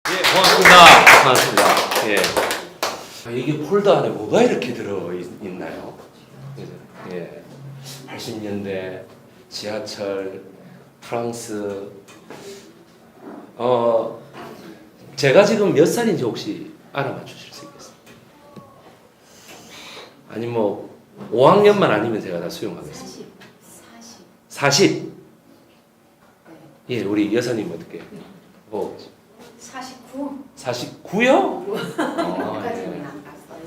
예, 고맙습니다. 고맙습니다. 예. 이게 폴더 안에 뭐가 이렇게 들어있나요? 예. 80년대 지하철 프랑스. 제가 지금 몇 살인지 혹시 알아맞 주실 수 있겠습니까? 아니 뭐 5학년만 아니면 제가 다 수용하겠습니다. 40. 예, 우리 여사님 어떻게? 뭐 49. 49요? 까지는 안 갔어요.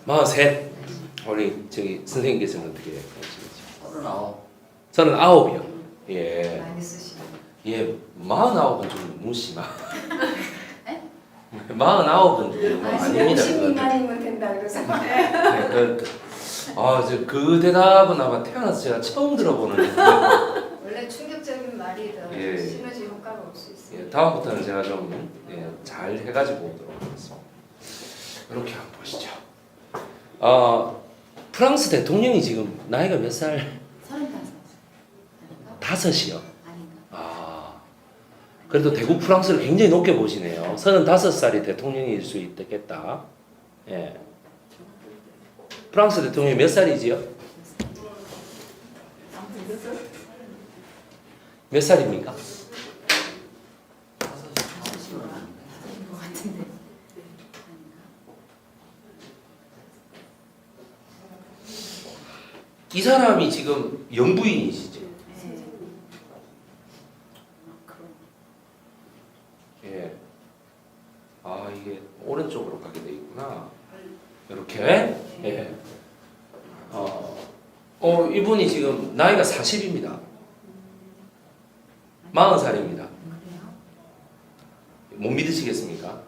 43. 우리 저기 선생님께서는 어떻게 하시는지? 39. 39이요. 예. 많이 쓰시네. 예, 49은 좀 너무 심하. 49은 좀 아닙니다. 50미만이면 된다 그래서. 그 대답은 아마 태어나서 제가 처음 들어보는. 원래 충격적인 말이 더 예. 시너지 효과가 올 수 있어요. 예, 다음부터는 제가 좀 잘 해가지고 오도록 하겠습니다. 이렇게 한번 보시죠. 프랑스 대통령이 지금 나이가 몇 살? 35. 아닌가? 5이요. 아닌가? 그래도 대구 프랑스를 굉장히 높게 보시네요. 35살이 대통령일 수 있겠다. 예. 프랑스 대통령이 몇 살이지요? 몇 살입니까? 이 사람이 지금 영부인이시죠? 예. 이게 오른쪽으로 가게 돼 있구나. 이렇게. 예. 이분이 지금 나이가 40입니다. 40살입니다. 못 믿으시겠습니까?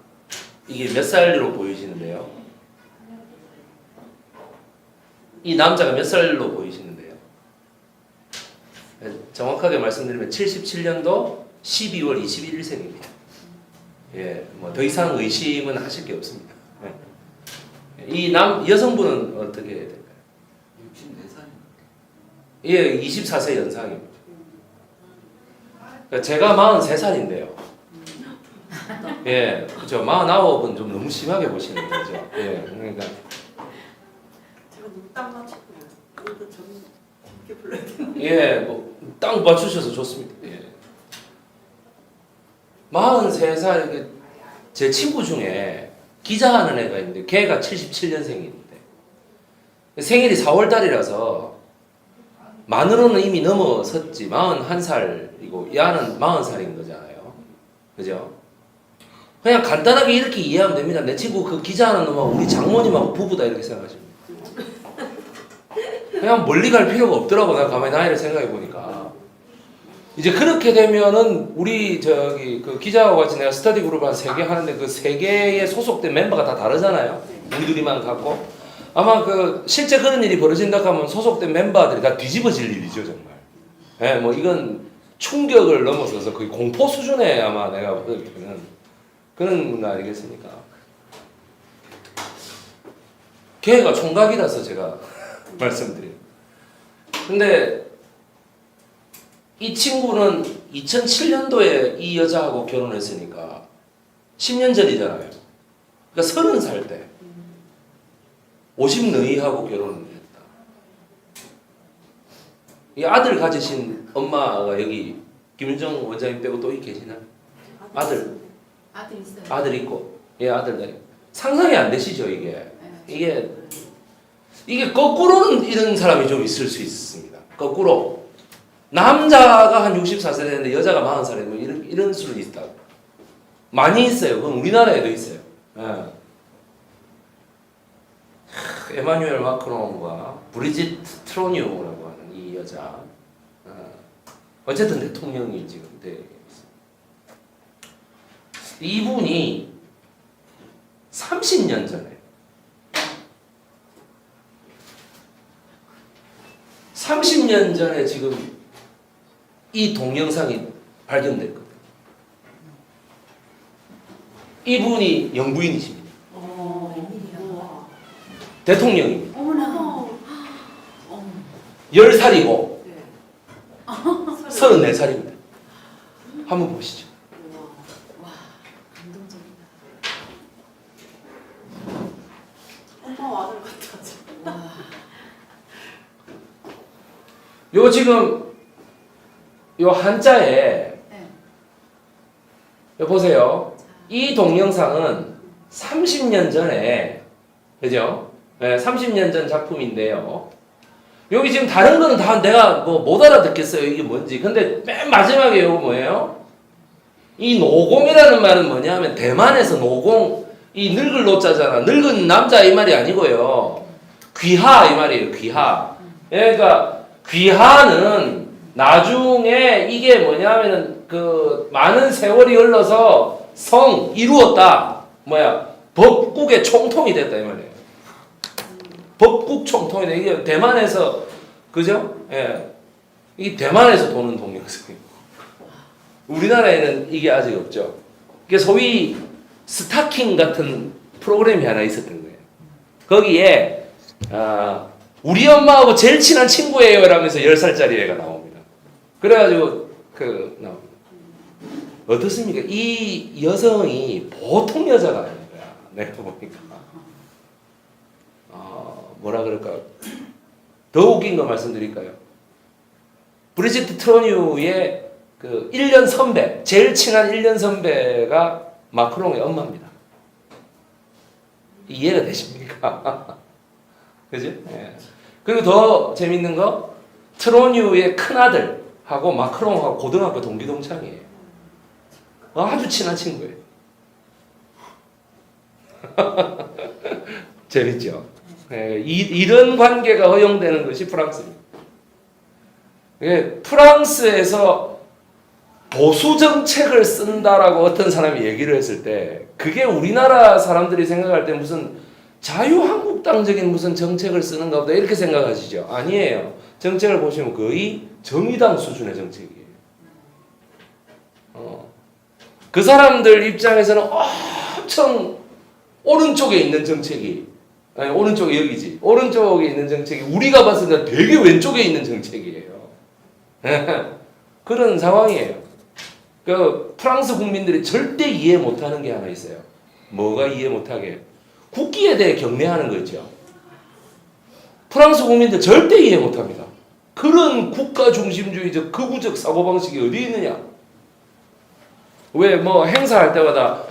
이게 몇 살로 보이시는데요? 이 남자가 몇 살로 보이시는데요? 정확하게 말씀드리면 77년도 12월 21일생입니다. 예, 뭐 더 이상 의심은 하실 게 없습니다. 예. 이 여성분은 어떻게 될까요? 64살입니다. 예, 24세 연상입니다. 제가 43살인데요. 예, 그죠. 49은 좀 너무 심하게 보시는 거죠. 예, 그러니까. 제가 너무 딱 맞췄고요. 그래도 좀 이렇게 불러야 되나? 예, 뭐 딱 맞추셔서 좋습니다. 예. 43살 제 친구 중에 기자하는 애가 있는데 걔가 77년생인데 생일이 4월 달이라서 만으로는 이미 넘어섰지 41살이고 야는 40살인 거잖아요. 그죠? 그냥 간단하게 이렇게 이해하면 됩니다. 내 친구 그 기자하는 놈하고 우리 장모님하고 부부다 이렇게 생각하시면 돼요. 그냥 멀리 갈 필요가 없더라고. 나 가만히 나이를 생각해 보니까 이제 그렇게 되면은 우리 저기 그 기자하고 같이 내가 스터디 그룹 한 3개 하는데 그 3개에 소속된 멤버가 다 다르잖아요. 우리 둘이만 갖고 아마 그 실제 그런 일이 벌어진다 하면 소속된 멤버들이 다 뒤집어질 일이죠 정말. 예, 뭐 이건 충격을 넘어서서 거의 공포 수준의 아마 내가 볼 때는 그런 거 아니겠습니까? 걔가 총각이라서 제가 말씀드려요. 근데 이 친구는 2007년도에 이 여자하고 결혼했으니까 10년 전이잖아요. 그러니까 30살 때 50 너희하고 결혼을 했다. 이 아들 가지신 엄마가 여기 김윤정 원장님 빼고 또 계시나요? 아들 있어요. 아들 있고 예 아들 네. 상상이 안 되시죠 이게 거꾸로는 이런 사람이 좀 있을 수 있습니다. 거꾸로 남자가 한 64세 되는데 여자가 40살에 뭐 이런 수는 있다. 많이 있어요. 그건 우리나라에도 있어요. 예. 에마뉴엘 마크롱과 브리짓 트로니오라고 하는 이 여자. 어쨌든 대통령이 지금 돼 있습니다. 이분이 30년 전에 30년 전에 지금 이 동영상이 발견됐거든요. 이분이 영부인이십니다. 대통령입니다. 어머나. 10살이고 34살입니다. 한번 보시죠. 요 지금 요 한자에 네. 요 보세요. 이 동영상은 30년 전에 그죠? 네, 30년 전 작품인데요. 여기 지금 다른 거는 다 내가 뭐 못 알아듣겠어요. 이게 뭔지. 근데 맨 마지막에 요거 뭐예요? 이 노공이라는 말은 뭐냐면 대만에서 노공 이 늙을 노자잖아. 늙은 남자 이 말이 아니고요. 귀하 이 말이에요. 귀하. 그러니까 귀하는 나중에 이게 뭐냐면은 그 많은 세월이 흘러서 성 이루었다. 뭐야? 법국의 총통이 됐다 이 말이에요. 법국 총통이 돼. 이게 대만에서 그죠? 예. 이 대만에서 도는 동영상이에요. 우리나라에는 이게 아직 없죠. 이게 소위 스타킹 같은 프로그램이 하나 있었던 거예요. 거기에 우리 엄마하고 제일 친한 친구예요 라면서 10살짜리 애가 나옵니다. 그래가지고 나옵니다. 어떻습니까? 이 여성이 보통 여자가 아닌 거야. 내가 보니까. 뭐라 그럴까? 더 웃긴 거 말씀드릴까요? 브리지트 트로뉴의 그 1년 선배, 제일 친한 1년 선배가 마크롱의 엄마입니다. 이해가 되십니까? 그죠? 예. 그리고 더 재밌는 거, 트로뉴의 큰아들하고 마크롱하고 고등학교 동기동창이에요. 아주 친한 친구예요. 재밌죠? 예, 이런 관계가 허용되는 것이 프랑스입니다. 프랑스에서 보수 정책을 쓴다라고 어떤 사람이 얘기를 했을 때 그게 우리나라 사람들이 생각할 때 무슨 자유한국당적인 무슨 정책을 쓰는가 보다 이렇게 생각하시죠? 아니에요. 정책을 보시면 거의 정의당 수준의 정책이에요. 그 사람들 입장에서는 엄청 오른쪽에 있는 정책이 아니, 오른쪽에 여기지. 오른쪽에 있는 정책이 우리가 봤을 때 되게 왼쪽에 있는 정책이에요. 그런 상황이에요. 그 프랑스 국민들이 절대 이해 못하는 게 하나 있어요. 뭐가 이해 못하게? 국기에 대해 경례하는 거 있죠. 프랑스 국민들 절대 이해 못합니다. 그런 국가 중심주의적 극우적 사고방식이 어디 있느냐? 왜 뭐 행사할 때마다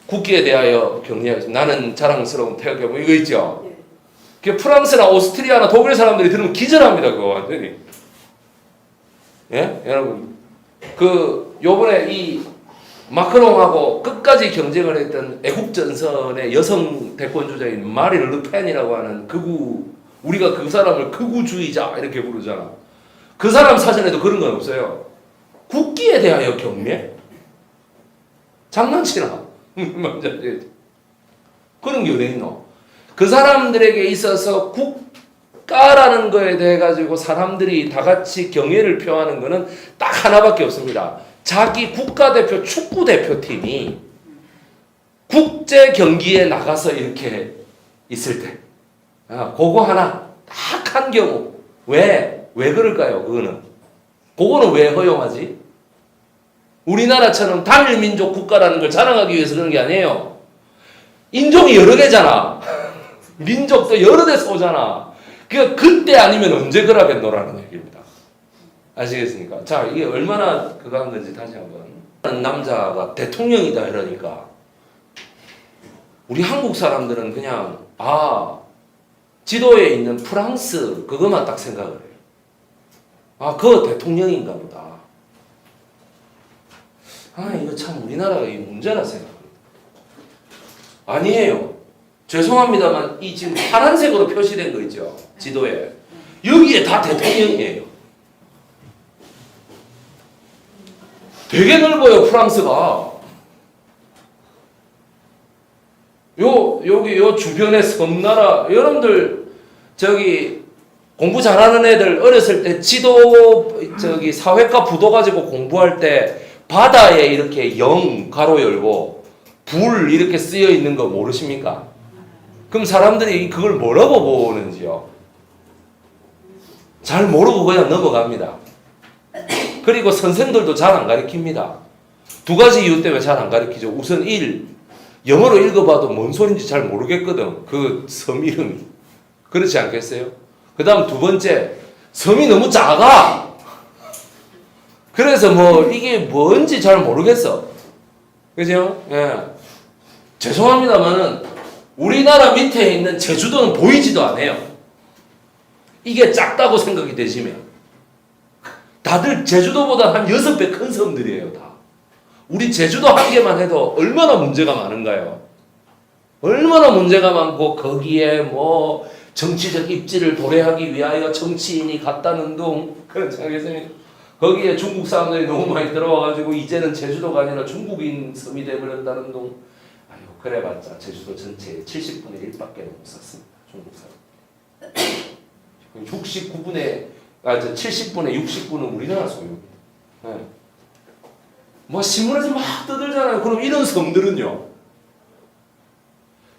국기에 대하여 경례하겠습니다. 나는 자랑스러운 태극기 뭐 이거 있죠. 그 프랑스나 오스트리아나 독일 사람들이 들으면 기절합니다. 그거 완전히. 예, 여러분 요번에 이 마크롱하고 끝까지 경쟁을 했던 애국전선의 여성 대권주자인 마린 르펜이라고 하는 우리가 그 사람을 극우주의자 이렇게 부르잖아. 그 사람 사전에도 그런 건 없어요. 국기에 대하여 경례? 장난치나? 그런 게 어디 있노? 그 사람들에게 있어서 국가라는 거에 대해 가지고 사람들이 다 같이 경애를 표하는 거는 딱 하나밖에 없습니다. 자기 국가대표 축구대표팀이 국제 경기에 나가서 이렇게 있을 때 그거 하나 딱 한 경우 왜 그럴까요? 그거는 왜 허용하지? 우리나라처럼 단일민족 국가라는 걸 자랑하기 위해서 그런 게 아니에요. 인종이 여러 개잖아. 민족도 여러 데서 오잖아. 그때 아니면 언제 그러겠노라는 얘기입니다. 아시겠습니까? 자, 이게 얼마나 그거 한 건지 다시 한번. 남자가 대통령이다 이러니까 우리 한국 사람들은 그냥 지도에 있는 프랑스 그것만 딱 생각을 해요. 그거 대통령인가 보다. 이거 참 우리나라가 이 문제라 생각합니다. 아니에요. 죄송합니다만 이 지금 파란색으로 표시된 거 있죠. 지도에. 여기에 다 대통령이에요. 되게 넓어요, 프랑스가. 여기 요 주변의 섬나라, 여러분들 공부 잘하는 애들 어렸을 때 사회과 부도 가지고 공부할 때 바다에 이렇게 가로 열고 불 이렇게 쓰여 있는 거 모르십니까? 그럼 사람들이 그걸 뭐라고 보는지요? 잘 모르고 그냥 넘어갑니다. 그리고 선생들도 잘 안 가르칩니다. 두 가지 이유 때문에 잘 안 가르치죠. 우선 영어로 읽어봐도 뭔 소린지 잘 모르겠거든. 그 섬 이름이. 그렇지 않겠어요? 그 다음 두 번째, 섬이 너무 작아. 그래서 뭐 이게 뭔지 잘 모르겠어. 그죠? 예. 죄송합니다만은 우리나라 밑에 있는 제주도는 보이지도 않아요. 이게 작다고 생각이 되시면 다들 제주도보다 한 6배 큰 섬들이에요, 다. 우리 제주도 한 개만 해도 얼마나 문제가 많은가요? 얼마나 문제가 많고 거기에 뭐 정치적 입지를 도래하기 위하여 정치인이 갔다는 둥 그렇지 않겠습니까? 거기에 중국 사람들이 너무 많이 들어와가지고 이제는 제주도가 아니라 중국인 섬이 돼버렸다는 둥. 아유 그래봤자 제주도 전체의 70분의 1밖에 못 샀습니다. 중국 사람. 70분의 69는 우리나라 소유입니다. 네. 뭐 신문에서 막 떠들잖아요. 그럼 이런 섬들은요.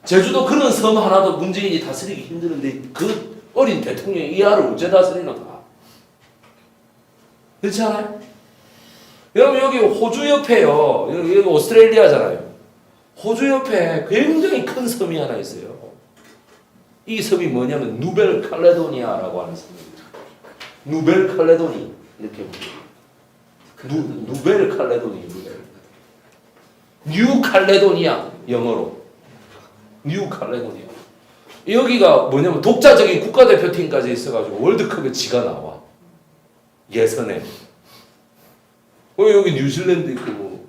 제주도 그런 섬 하나도 문재인이 다스리기 힘드는데 그 어린 대통령이 이 알을 어째 다스리는가? 그렇지 않아요? 여러분 여기 호주 옆에요. 여기 오스트레일리아잖아요. 호주 옆에 굉장히 큰 섬이 하나 있어요. 이 섬이 뭐냐면 누벨 칼레도니아라고 하는 섬입니다. 누벨 칼레도니 이렇게 누벨 칼레도니 뉴 칼레도니아 영어로 뉴 칼레도니아. 여기가 뭐냐면 독자적인 국가대표팀까지 있어가지고 월드컵에 지가 나와. 예선에. 여기 뉴질랜드 있고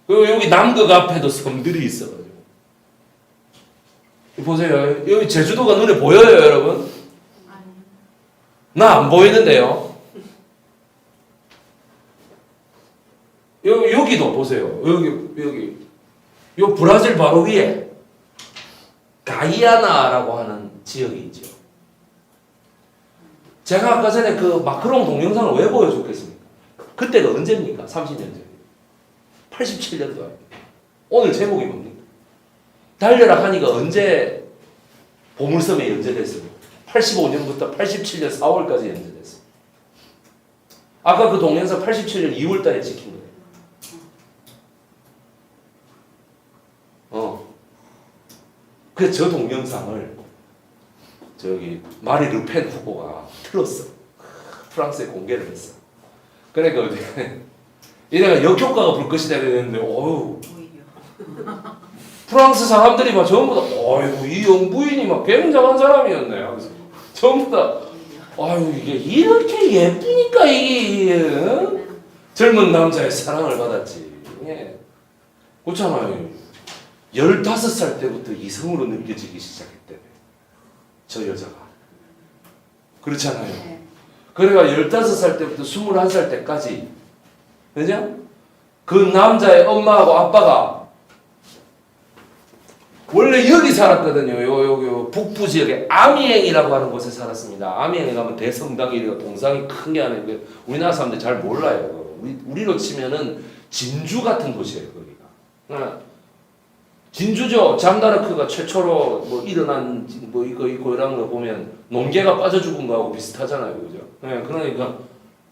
그리고 여기 남극 앞에도 섬들이 있어가지고 보세요. 여기 제주도가 눈에 보여요, 여러분? 나 안 보이는데요. 여기도 보세요. 여기 요 브라질 바로 위에 가이아나라고 하는 지역이 있죠. 제가 아까 전에 그 마크롱 동영상을 왜 보여줬겠습니까? 그때가 언제입니까? 30년 전. 87년도에. 오늘 제목이 뭡니까? 달려라 하니가 언제 보물섬에 연재됐습니까? 85년부터 87년 4월까지 연재됐어요. 아까 그 동영상 87년 2월 달에 찍힌 거예요. 그래서 저 동영상을 저기 마리 르펜 후보가 틀었어. 프랑스에 공개를 했어. 그러니까 어떻게 이래가 역효과가 불 것이다 그랬는데 어휴 프랑스 사람들이 막 전부 다 어휴 이 영부인이 막 굉장한 사람이었네. 그래서 전부 다 아유 이게 이렇게 예쁘니까 이게 젊은 남자의 사랑을 받았지. 예. 그렇잖아요. 15살 때부터 이성으로 느껴지기 시작했대요. 저 여자가. 그렇잖아요. 네. 그래가 15살 때부터 21살 때까지 그죠? 그 남자의 엄마하고 아빠가 원래 여기 살았거든요. 요 북부 지역에 아미행이라고 하는 곳에 살았습니다. 아미행에 가면 대성당이 동상이 큰 게 아니고 우리나라 사람들 잘 몰라요. 우리로 치면은 진주 같은 곳이에요. 거기가. 진주죠. 잠다르크가 최초로 뭐 일어난 뭐 이거 이런 거 보면 농개가 빠져 죽은 거하고 비슷하잖아요, 그죠? 네, 그러니까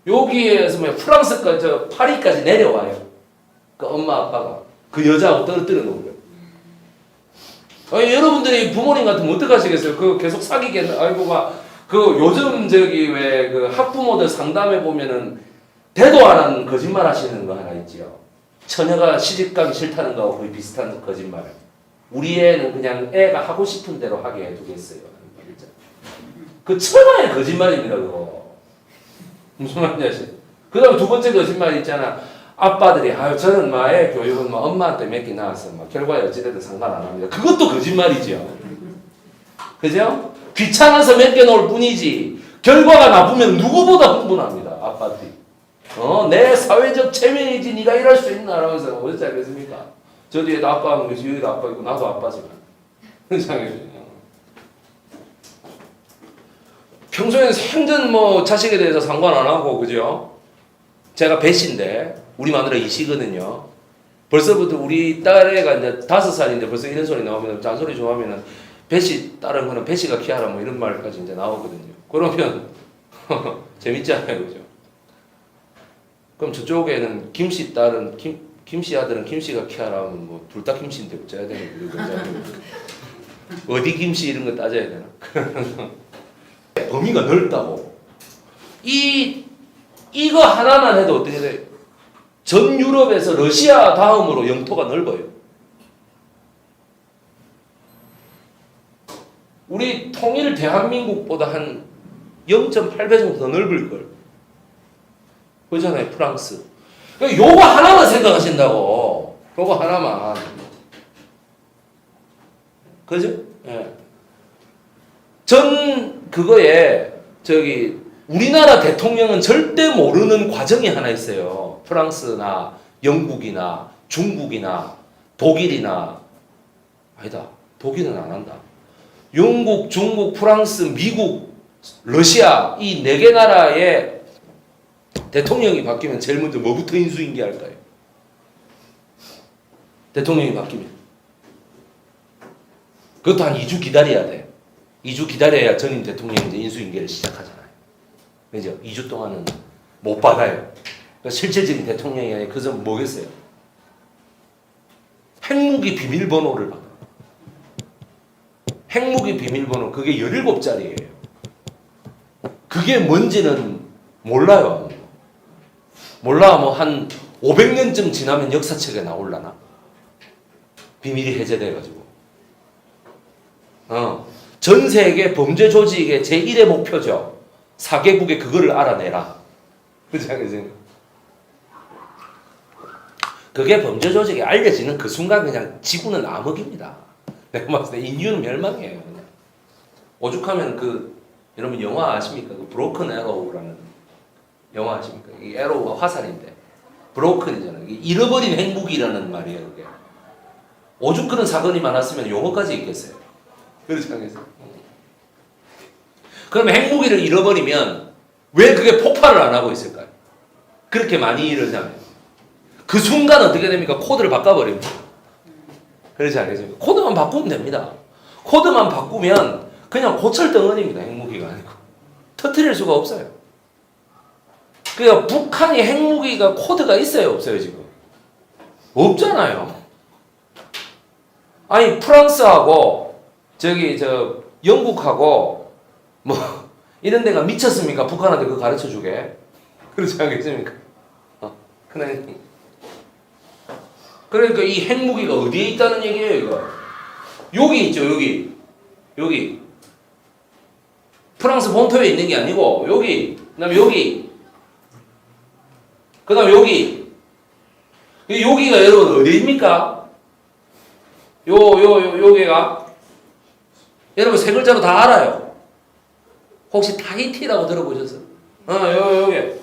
여기에서 뭐 프랑스까지 저 파리까지 내려와요. 그 엄마 아빠가 그 여자하고 떨어뜨려 놓은 거예요. 아니, 여러분들이 부모님 같으면 어떡하시겠어요? 그 계속 사귀겠네. 아이고 막 그 요즘 저기 왜 그 학부모들 상담해 보면은 대도 안 하는 거짓말 하시는 거 하나 있지요. 처녀가 시집가기 싫다는 거하고 거의 비슷한 거짓말. 우리 애는 그냥 애가 하고 싶은 대로 하게 해두겠어요. 그 천하의 거짓말입니다. 그거. 무슨 말인지 아시죠? 그 다음 두 번째 거짓말 있잖아. 아빠들이 아유 저는 막 애 교육은 막 엄마한테 몇 개 낳았어. 막 결과에 어찌됐든 상관 안 합니다. 그것도 거짓말이죠. 그죠? 귀찮아서 몇 개 놓을 뿐이지 결과가 나쁘면 누구보다 흥분합니다. 아빠들이. 내 사회적 체면이지 네가 일할 수 있나 라면서 어찌 알겠습니까? 저 뒤에도 아빠 하는 거지 여기도 아빠 있고 나도 아빠지만 평소에는 생전 뭐 자식에 대해서 상관 안 하고 그죠? 제가 배씨인데 우리 마누라 이씨거든요. 벌써부터 우리 딸애가 이제 5살인데 벌써 이런 소리 나오면 잔소리 좋아하면은 배씨 다른 거는 배씨가 키하라 뭐 이런 말까지 이제 나오거든요. 그러면 재밌잖아요, 그죠? 그럼 저쪽에는 김씨 딸은 김씨 아들은 김씨가 키하라 하면 뭐 둘 다 김씨인데 어째야 되는 거죠? 어디 김씨 이런 거 따져야 되나? 범위가 넓다고. 이거 하나만 해도 어떻게 돼요? 전 유럽에서 러시아 다음으로 영토가 넓어요. 우리 통일 대한민국보다 한 0.8배 정도 더 넓을 걸. 그렇잖아요, 프랑스. 그러니까 요거 하나만 생각하신다고. 요거 하나만. 그죠? 예. 전 그거에 우리나라 대통령은 절대 모르는 과정이 하나 있어요. 프랑스나 영국이나 중국이나 독일이나 아니다. 독일은 안 한다. 영국, 중국, 프랑스, 미국, 러시아 이 네 개 나라의 대통령이 바뀌면 제일 먼저 뭐부터 인수인계할까요? 대통령이 바뀌면 그것도 한 2주 기다려야 돼. 2주 기다려야 전임 대통령이 이제 인수인계를 시작하잖아요. 그죠? 2주 동안은 못 받아요. 그러니까 실질적인 대통령이 아니라 그 점 뭐겠어요? 핵무기 비밀번호를 받아. 핵무기 비밀번호 그게 17자리예요. 그게 뭔지는 몰라요. 몰라. 뭐 한 500년쯤 지나면 역사책에 나올라나? 비밀이 해제돼가지고. 전 세계 범죄 조직의 제1의 목표죠. 4개국에 그거를 알아내라. 그죠? 그게 범죄 조직이 알려지는 그 순간 그냥 지구는 암흑입니다. 내가 봤을 때 인류는 멸망이에요. 그냥. 오죽하면 여러분 영화 아십니까? 그 브로큰 에로우라는 영화 아십니까? 이 에로우가 화살인데 브로큰이잖아요. 잃어버린 핵무기라는 말이에요. 그게. 오죽 그런 사건이 많았으면 용어까지 있겠어요. 그렇지 않겠어요? 그럼 핵무기를 잃어버리면 왜 그게 폭발을 안 하고 있을까요? 그렇게 많이 잃으면 그 순간 어떻게 됩니까? 코드를 바꿔버립니다. 그렇지 않겠습니까? 코드만 바꾸면 됩니다. 코드만 바꾸면 그냥 고철덩어리입니다. 핵무기가 아니고 터뜨릴 수가 없어요. 그러니까 북한이 핵무기가 코드가 있어요, 없어요 지금? 없잖아요. 아니 프랑스하고 영국하고 뭐 이런 데가 미쳤습니까? 북한한테 그거 가르쳐 주게. 그렇지 않겠습니까? 그냥 그러니까 이 핵무기가 어디에 있다는 얘기예요, 이거. 여기 있죠, 여기. 프랑스 본토에 있는 게 아니고 여기. 그다음에 여기. 그다음에 여기. 여기가 여러분 어디입니까? 여기가 여러분 세 글자로 다 알아요. 혹시 타히티라고 들어보셨어요? 여기.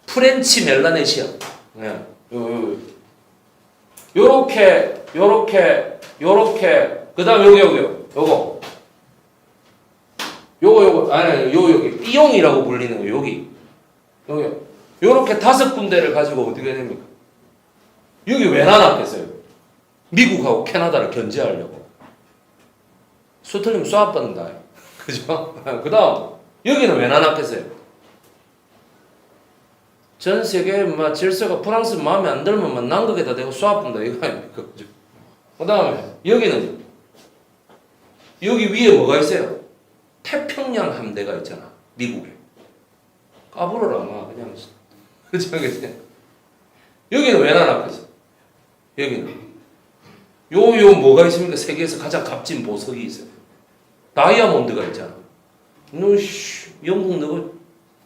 프렌치 멜라네시아. 네. 요렇게, 그 다음 요거. 여기. 삐용이라고 불리는 거, 여기. 요렇게 5군데를 가지고 어떻게 됩니까? 여기 왜 나눴겠어요? 미국하고 캐나다를 견제하려고. 수틀리면 쏴받는다. 그죠? 그 다음, 여기는 왜 나눴겠어요? 전 세계 질서가 프랑스 마음에 안 들면 남극에다 대고 쏴본다 이거 아닙니까? 그 다음에 여기는 여기 위에 뭐가 있어요? 태평양 함대가 있잖아. 미국에. 까불어라 그냥. 그렇죠? 여기는 왜 나눴겠어? 여기는 요 뭐가 있습니까? 세계에서 가장 값진 보석이 있어요. 다이아몬드가 있잖아. 영국 너가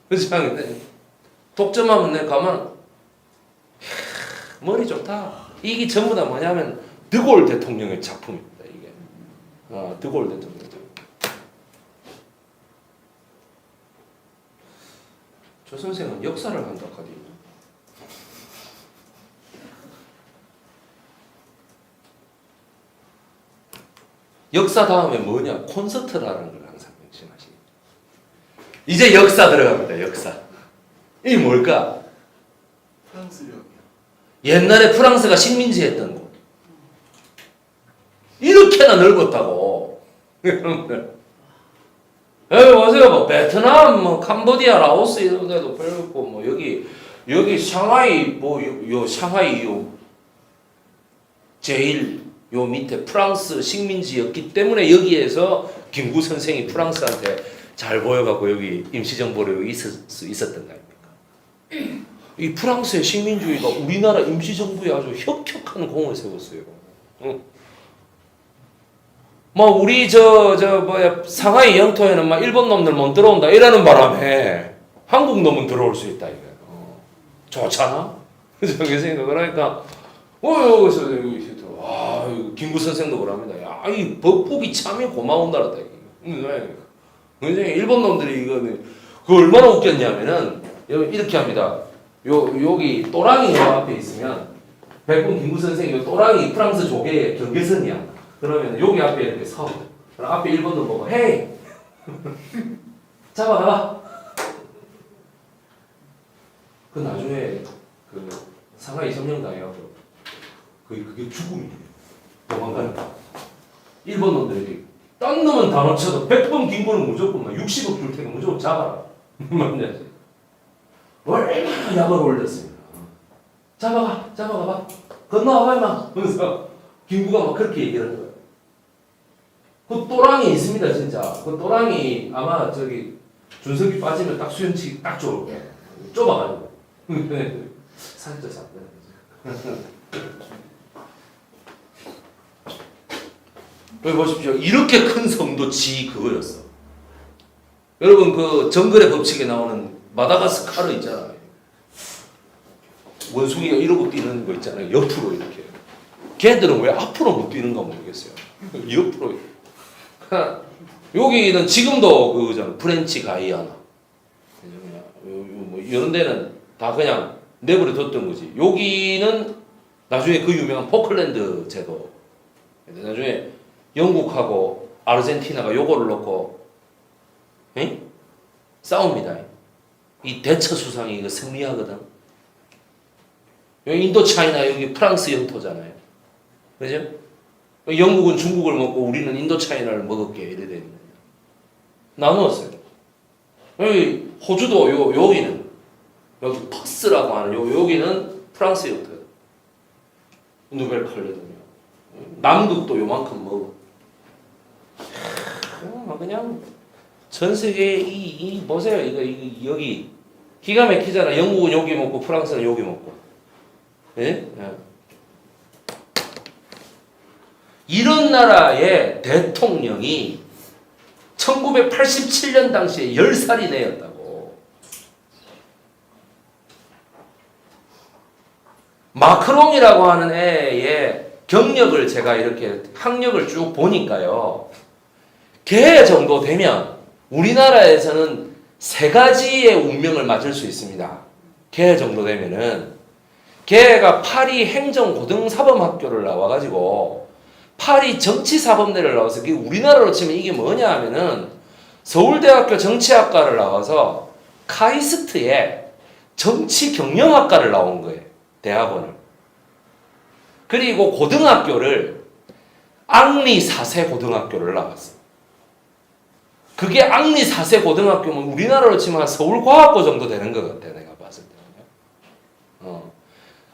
그렇지 않겠네? 독점하면 내 가만 머리 좋다. 이게 전부 다 뭐냐면 드골 대통령의 작품입니다. 이게 드골 대통령. 조 선생은 역사를 한다 하더니 역사 다음에 뭐냐? 콘서트라는 걸 항상 mention하시죠. 이제 역사 들어갑니다. 역사. 이게 뭘까? 프랑스력이요. 옛날에 프랑스가 식민지 했던 곳. 이렇게나 넓었다고. 여러분들. 여기 보세요. 뭐 베트남, 뭐 캄보디아, 라오스 이런 데도 별거 뭐 여기 샹하이 샹하이 제일 밑에 프랑스 식민지였기 때문에 여기에서 김구 선생이 프랑스한테 잘 보여갖고 여기 임시정부로 여기 있을 수 있었던 거 아닙니까? 이 프랑스의 식민주의가 우리나라 임시정부에 아주 혁혁한 공을 세웠어요. 응. 뭐 우리 상하이 영토에는 막 일본 놈들 못 들어온다 이러는 바람에 한국 놈은 들어올 수 있다 이거예요. 좋잖아. 그래서 그러니까 여기서 김구 선생도 그럽니다. 야, 이 법국이 참에 고마운 나라다. 굉장히 일본 놈들이 이거는 그 얼마나 웃겼냐면은 이렇게 합니다. 여기 또랑이 앞에 있으면 백분 김구 선생이 요 또랑이 프랑스 조개의 경계선이야. 그러면 여기 앞에 이렇게 서. 그럼 앞에 일본 놈 보고 헤이 잡아가. 그 나중에 그 상하이 점령 당해가지고 그게 죽음이에요. 도망가는 거. 일본 놈들이 딴 놈은 다 놓쳐도 100번 김구는 무조건 막 60억 줄 테니까 무조건 잡아라. 맞냐지. 얼마나 약을 올렸습니다. 잡아가. 건너와봐 임마. 그래서 김구가 막 그렇게 얘기를 하는 거예요. 그 또랑이 있습니다 진짜. 그 또랑이 아마 저기 준석이 빠지면 딱 수영치 딱 좋을 거예요. 좁아가지고. 살짝. 여기 보십시오. 이렇게 큰 섬도 그거였어. 여러분 그 정글의 법칙에 나오는 마다가스카르 있잖아요. 원숭이가 이러고 뛰는 거 있잖아요. 옆으로 이렇게. 걔들은 왜 앞으로 못 뛰는가 모르겠어요. 옆으로. 여기는 지금도 그잖아. 프렌치 가이아나. 뭐 이런 데는 다 그냥 내버려 뒀던 거지. 여기는 나중에 그 유명한 포클랜드 제도. 나중에 영국하고 아르헨티나가 요거를 놓고 싸웁니다. 이 대처 수상이 이거 승리하거든. 여기 인도차이나 여기 프랑스 영토잖아요. 그죠? 영국은 중국을 먹고 우리는 인도차이나를 먹을게 이래 되는 거예요. 나누었어요. 여기 호주도 여기는 여기 퍼스라고 하는 여기는 프랑스 영토예요. 누벨칼레도니아. 남극도 요만큼 먹어. 그냥 전 세계 이 보세요. 이거 여기 기가 막히잖아. 영국은 여기 먹고 프랑스는 여기 먹고. 예? 이런 나라의 대통령이 1987년 당시에 10살이 내였다고. 마크롱이라고 하는 애의 경력을 제가 이렇게 학력을 쭉 보니까요. 걔 정도 되면 우리나라에서는 3가지의 운명을 맞을 수 있습니다. 걔 정도 되면은 걔가 파리 행정고등사범학교를 나와가지고 파리 정치사범대를 나와서 그게 우리나라로 치면 이게 뭐냐 하면은 서울대학교 정치학과를 나와서 카이스트에 정치경영학과를 나온 거예요. 대학원을. 그리고 고등학교를 앙리 4세 고등학교를 나왔어. 그게 앙리 4세 고등학교면 우리나라로 치면 서울과학고 정도 되는 것 같아 내가 봤을 때는.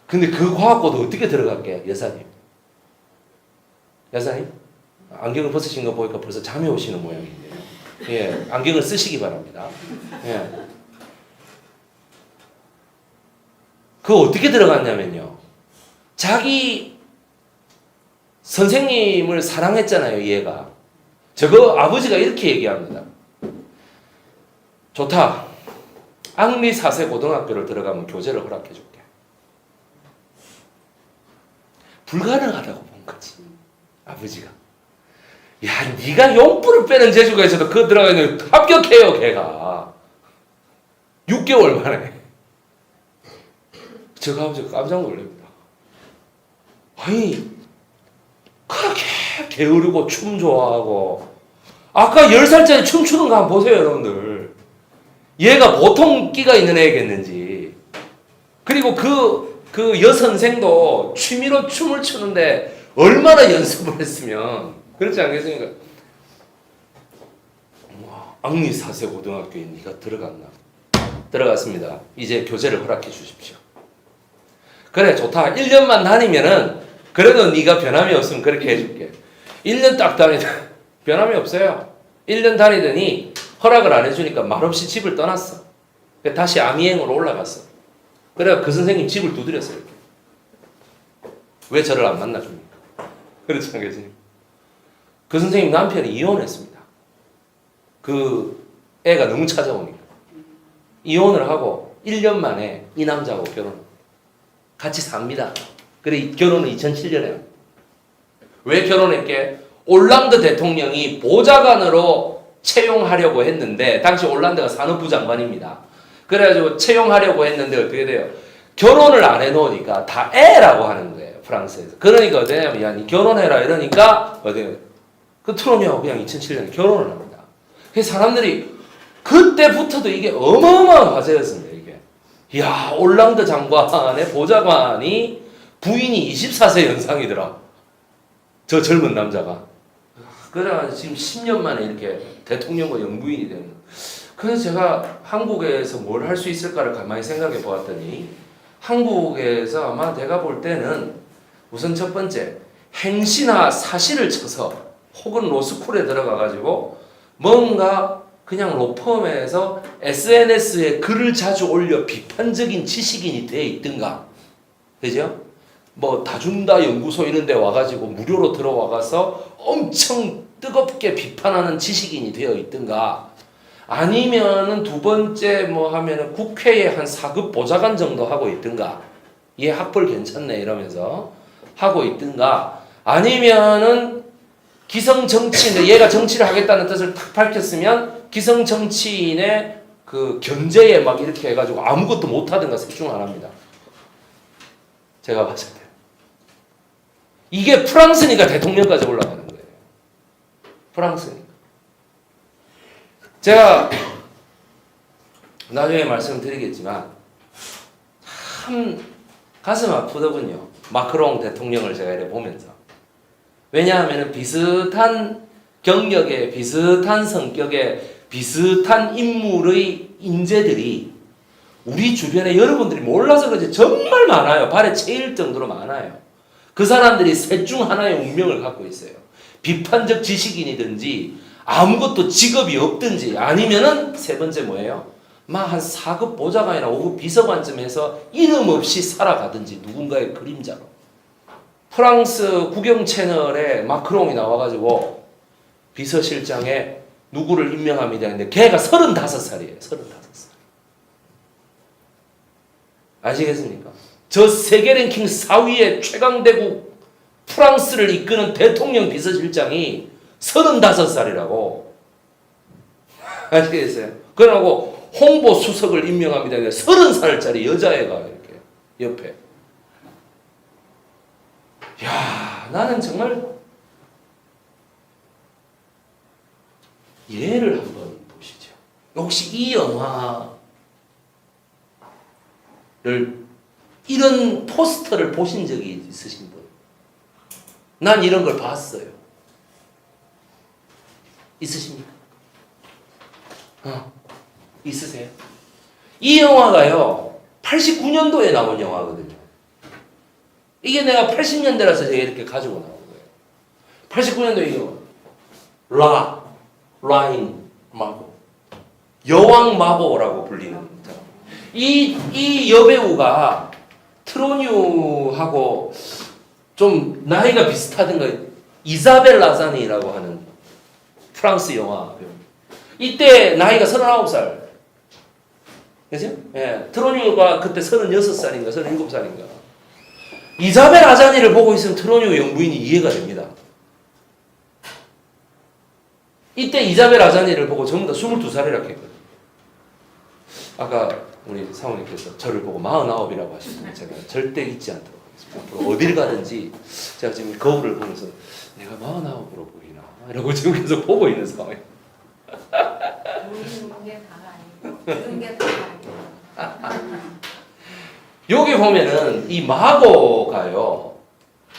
근데 그 과학고도 어떻게 들어갈게 여사님? 여사님? 안경을 벗으신 거 보니까 벌써 잠이 오시는 모양이네요. 예, 안경을 쓰시기 바랍니다. 예. 그거 어떻게 들어갔냐면요. 자기 선생님을 사랑했잖아요, 얘가. 저거 아버지가 이렇게 얘기합니다. 좋다. 앙리 4세 고등학교를 들어가면 교재를 허락해 줄게. 불가능하다고 본 거지. 아버지가. 야, 네가 용불을 빼는 재주가 있어도 그거 들어가면 합격해요, 걔가. 6개월 만에. 제가 아버지가 깜짝 놀랍니다. 아니, 그렇게 게으르고 춤 좋아하고 아까 10살짜리 춤추는 거 한번 보세요, 여러분들. 얘가 보통 끼가 있는 애겠는지. 그리고 그 여선생도 취미로 춤을 추는데 얼마나 연습을 했으면 그렇지 않겠습니까? 앙리 4세 고등학교에 네가 들어갔나? 들어갔습니다. 이제 교재를 허락해 주십시오. 그래, 좋다. 1년만 다니면은 그래도 네가 변함이 없으면 그렇게 해줄게. 1년 딱 다니다 변함이 없어요. 1년 다니더니 허락을 안 해주니까 말없이 집을 떠났어. 다시 아미행으로 올라갔어. 그래가 그 선생님 집을 두드렸어요. 이렇게. 왜 저를 안 만나줍니까? 그렇지 않겠습니까? 그 선생님 남편이 이혼했습니다. 그 애가 너무 찾아오니까. 이혼을 하고 1년 만에 이 남자하고 결혼. 같이 삽니다. 그래 결혼은 2007년에 합니다. 왜 결혼했게? 올랑드 대통령이 보좌관으로 채용하려고 했는데 당시 올랑드가 산업부 장관입니다. 그래가지고 채용하려고 했는데 어떻게 돼요? 결혼을 안 해놓으니까 다 애라고 하는 거예요. 프랑스에서. 그러니까 어떠냐면 야, 니 결혼해라 이러니까 어때요? 그 트로니하고 그냥 2007년에 결혼을 합니다. 그래서 사람들이 그때부터도 이게 어마어마한 화제였습니다. 이게. 야, 올랑드 장관의 보좌관이 부인이 24세 연상이더라. 저 젊은 남자가. 그래가지고 지금 10년 만에 이렇게 대통령과 영부인이 되는. 그래서 제가 한국에서 뭘 할 수 있을까를 가만히 생각해 보았더니 한국에서 아마 내가 볼 때는 우선 첫 번째 행시나 사실을 쳐서 혹은 로스쿨에 들어가가지고 뭔가 그냥 로펌에서 SNS에 글을 자주 올려 비판적인 지식인이 돼 있든가. 그죠? 뭐 다준다 연구소 이런 데 와가지고 무료로 들어와가서 엄청 뜨겁게 비판하는 지식인이 되어 있든가 아니면은 두 번째 뭐 하면은 국회에 한 4급 보좌관 정도 하고 있든가 얘 학벌 괜찮네 이러면서 하고 있든가 아니면은 기성 정치인 얘가 정치를 하겠다는 뜻을 탁 밝혔으면 기성 정치인의 그 견제에 막 이렇게 해가지고 아무것도 못하든가 셋 중 하나입니다. 제가 봤을 때 이게 프랑스니까 대통령까지 올라가는 거예요. 프랑스니까. 제가 나중에 말씀드리겠지만 참 가슴 아프더군요. 마크롱 대통령을 제가 이렇게 보면서. 왜냐하면 비슷한 경력의 비슷한 성격의 비슷한 인물의 인재들이 우리 주변에 여러분들이 몰라서 그렇지 정말 많아요. 발에 채일 정도로 많아요. 그 사람들이 셋 중 하나의 운명을 갖고 있어요. 비판적 지식인이든지 아무것도 직업이 없든지 아니면은 세 번째 뭐예요? 막 한 4급 보좌관이나 5급 비서관쯤 해서 이름 없이 살아가든지 누군가의 그림자로. 프랑스 국영 채널에 마크롱이 나와가지고 비서실장에 누구를 임명합니다. 근데 걔가 35살이에요. 35살. 아시겠습니까? 저 세계 랭킹 4위의 최강대국 프랑스를 이끄는 대통령 비서실장이 35살이라고. 아시겠어요? 그러고 홍보 수석을 임명합니다. 30살짜리 여자애가 이렇게 옆에. 야, 나는 정말 얘를 한번 보시죠. 혹시 이 영화를 이런 포스터를 보신 적이 있으신 분? 난 이런 걸 봤어요. 있으십니까? 있으세요? 이 영화가요 89년도에 나온 영화거든요. 이게 내가 80년대라서 제가 이렇게 가지고 나온 거예요. 89년도 이거 라인 마고 여왕 마고라고 불리는 사람. 이 여배우가 트로뉴하고 좀 나이가 비슷하던가 이사벨 라자니라고 하는 프랑스 영화 배우. 이때 나이가 39살. 그죠? 예. 트로뉴가 그때 36살인가 37살인가. 이사벨 라자니를 보고 있으면 트로뉴 영부인이 이해가 됩니다. 이때 이사벨 라자니를 보고 전부 다 22살이라고 했거든요. 아까 우리 사모님께서 저를 보고 49이라고 하셨는데 제가 절대 잊지 않도록 하겠습니다. 앞으로 어딜 가든지 제가 지금 거울을 보면서 내가 49으로 보이나 이러고 지금 계속 보고 있는 상황이에요. 보이는 게 다가 아니고 들은 게 다가 아니고. 여기 보면은 이 마고가요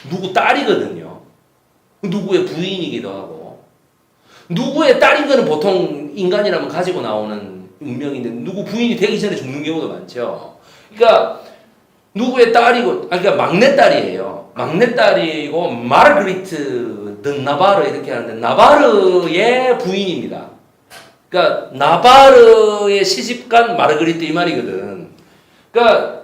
누구 딸이거든요. 누구의 부인이기도 하고 누구의 딸인 거는 보통 인간이라면 가지고 나오는 운명인데 누구 부인이 되기 전에 죽는 경우도 많죠. 그러니까 누구의 딸이고 그러니까 막내딸이에요. 막내딸이고 마르그리트 드 나바르 이렇게 하는데 나바르의 부인입니다. 그러니까 나바르의 시집간 마르그리트 이 말이거든. 그러니까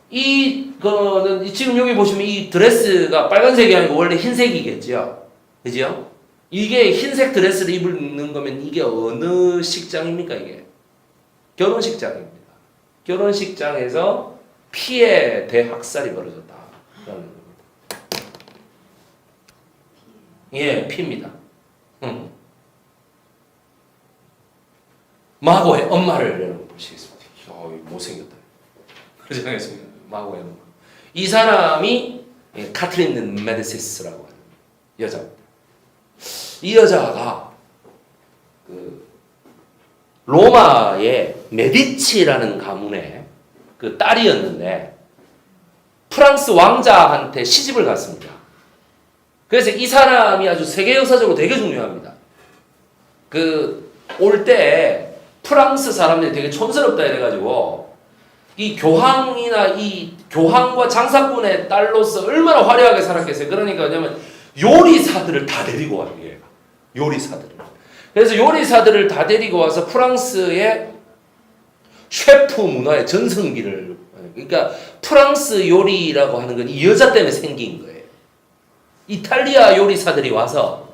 이거는 지금 여기 보시면 이 드레스가 빨간색이 아니고 원래 흰색이겠죠. 그죠? 이게 흰색 드레스를 입는 거면 이게 어느 식장입니까 이게? 결혼식장입니다. 결혼식장에서 피해 대학살이 벌어졌다. 라는 겁니다. 예, 피입니다. 마고의 엄마를 여러분 보시겠습니다. 못생겼다. 그러지 마고의 엄마. 이 사람이 카트린 메디시스라고 하는 여자입니다. 이 여자가 그 로마의 메디치라는 가문의 그 딸이었는데 프랑스 왕자한테 시집을 갔습니다. 그래서 이 사람이 아주 세계 역사적으로 되게 중요합니다. 그 올 때 프랑스 사람들이 되게 촌스럽다 이래가지고 이 교황이나 이 교황과 장사꾼의 딸로서 얼마나 화려하게 살았겠어요. 그러니까 왜냐면 요리사들을 다 데리고 와요. 얘가. 요리사들을. 그래서 요리사들을 다 데리고 와서 프랑스의 셰프 문화의 전성기를, 그러니까 프랑스 요리라고 하는 건 이 여자 때문에 생긴 거예요. 이탈리아 요리사들이 와서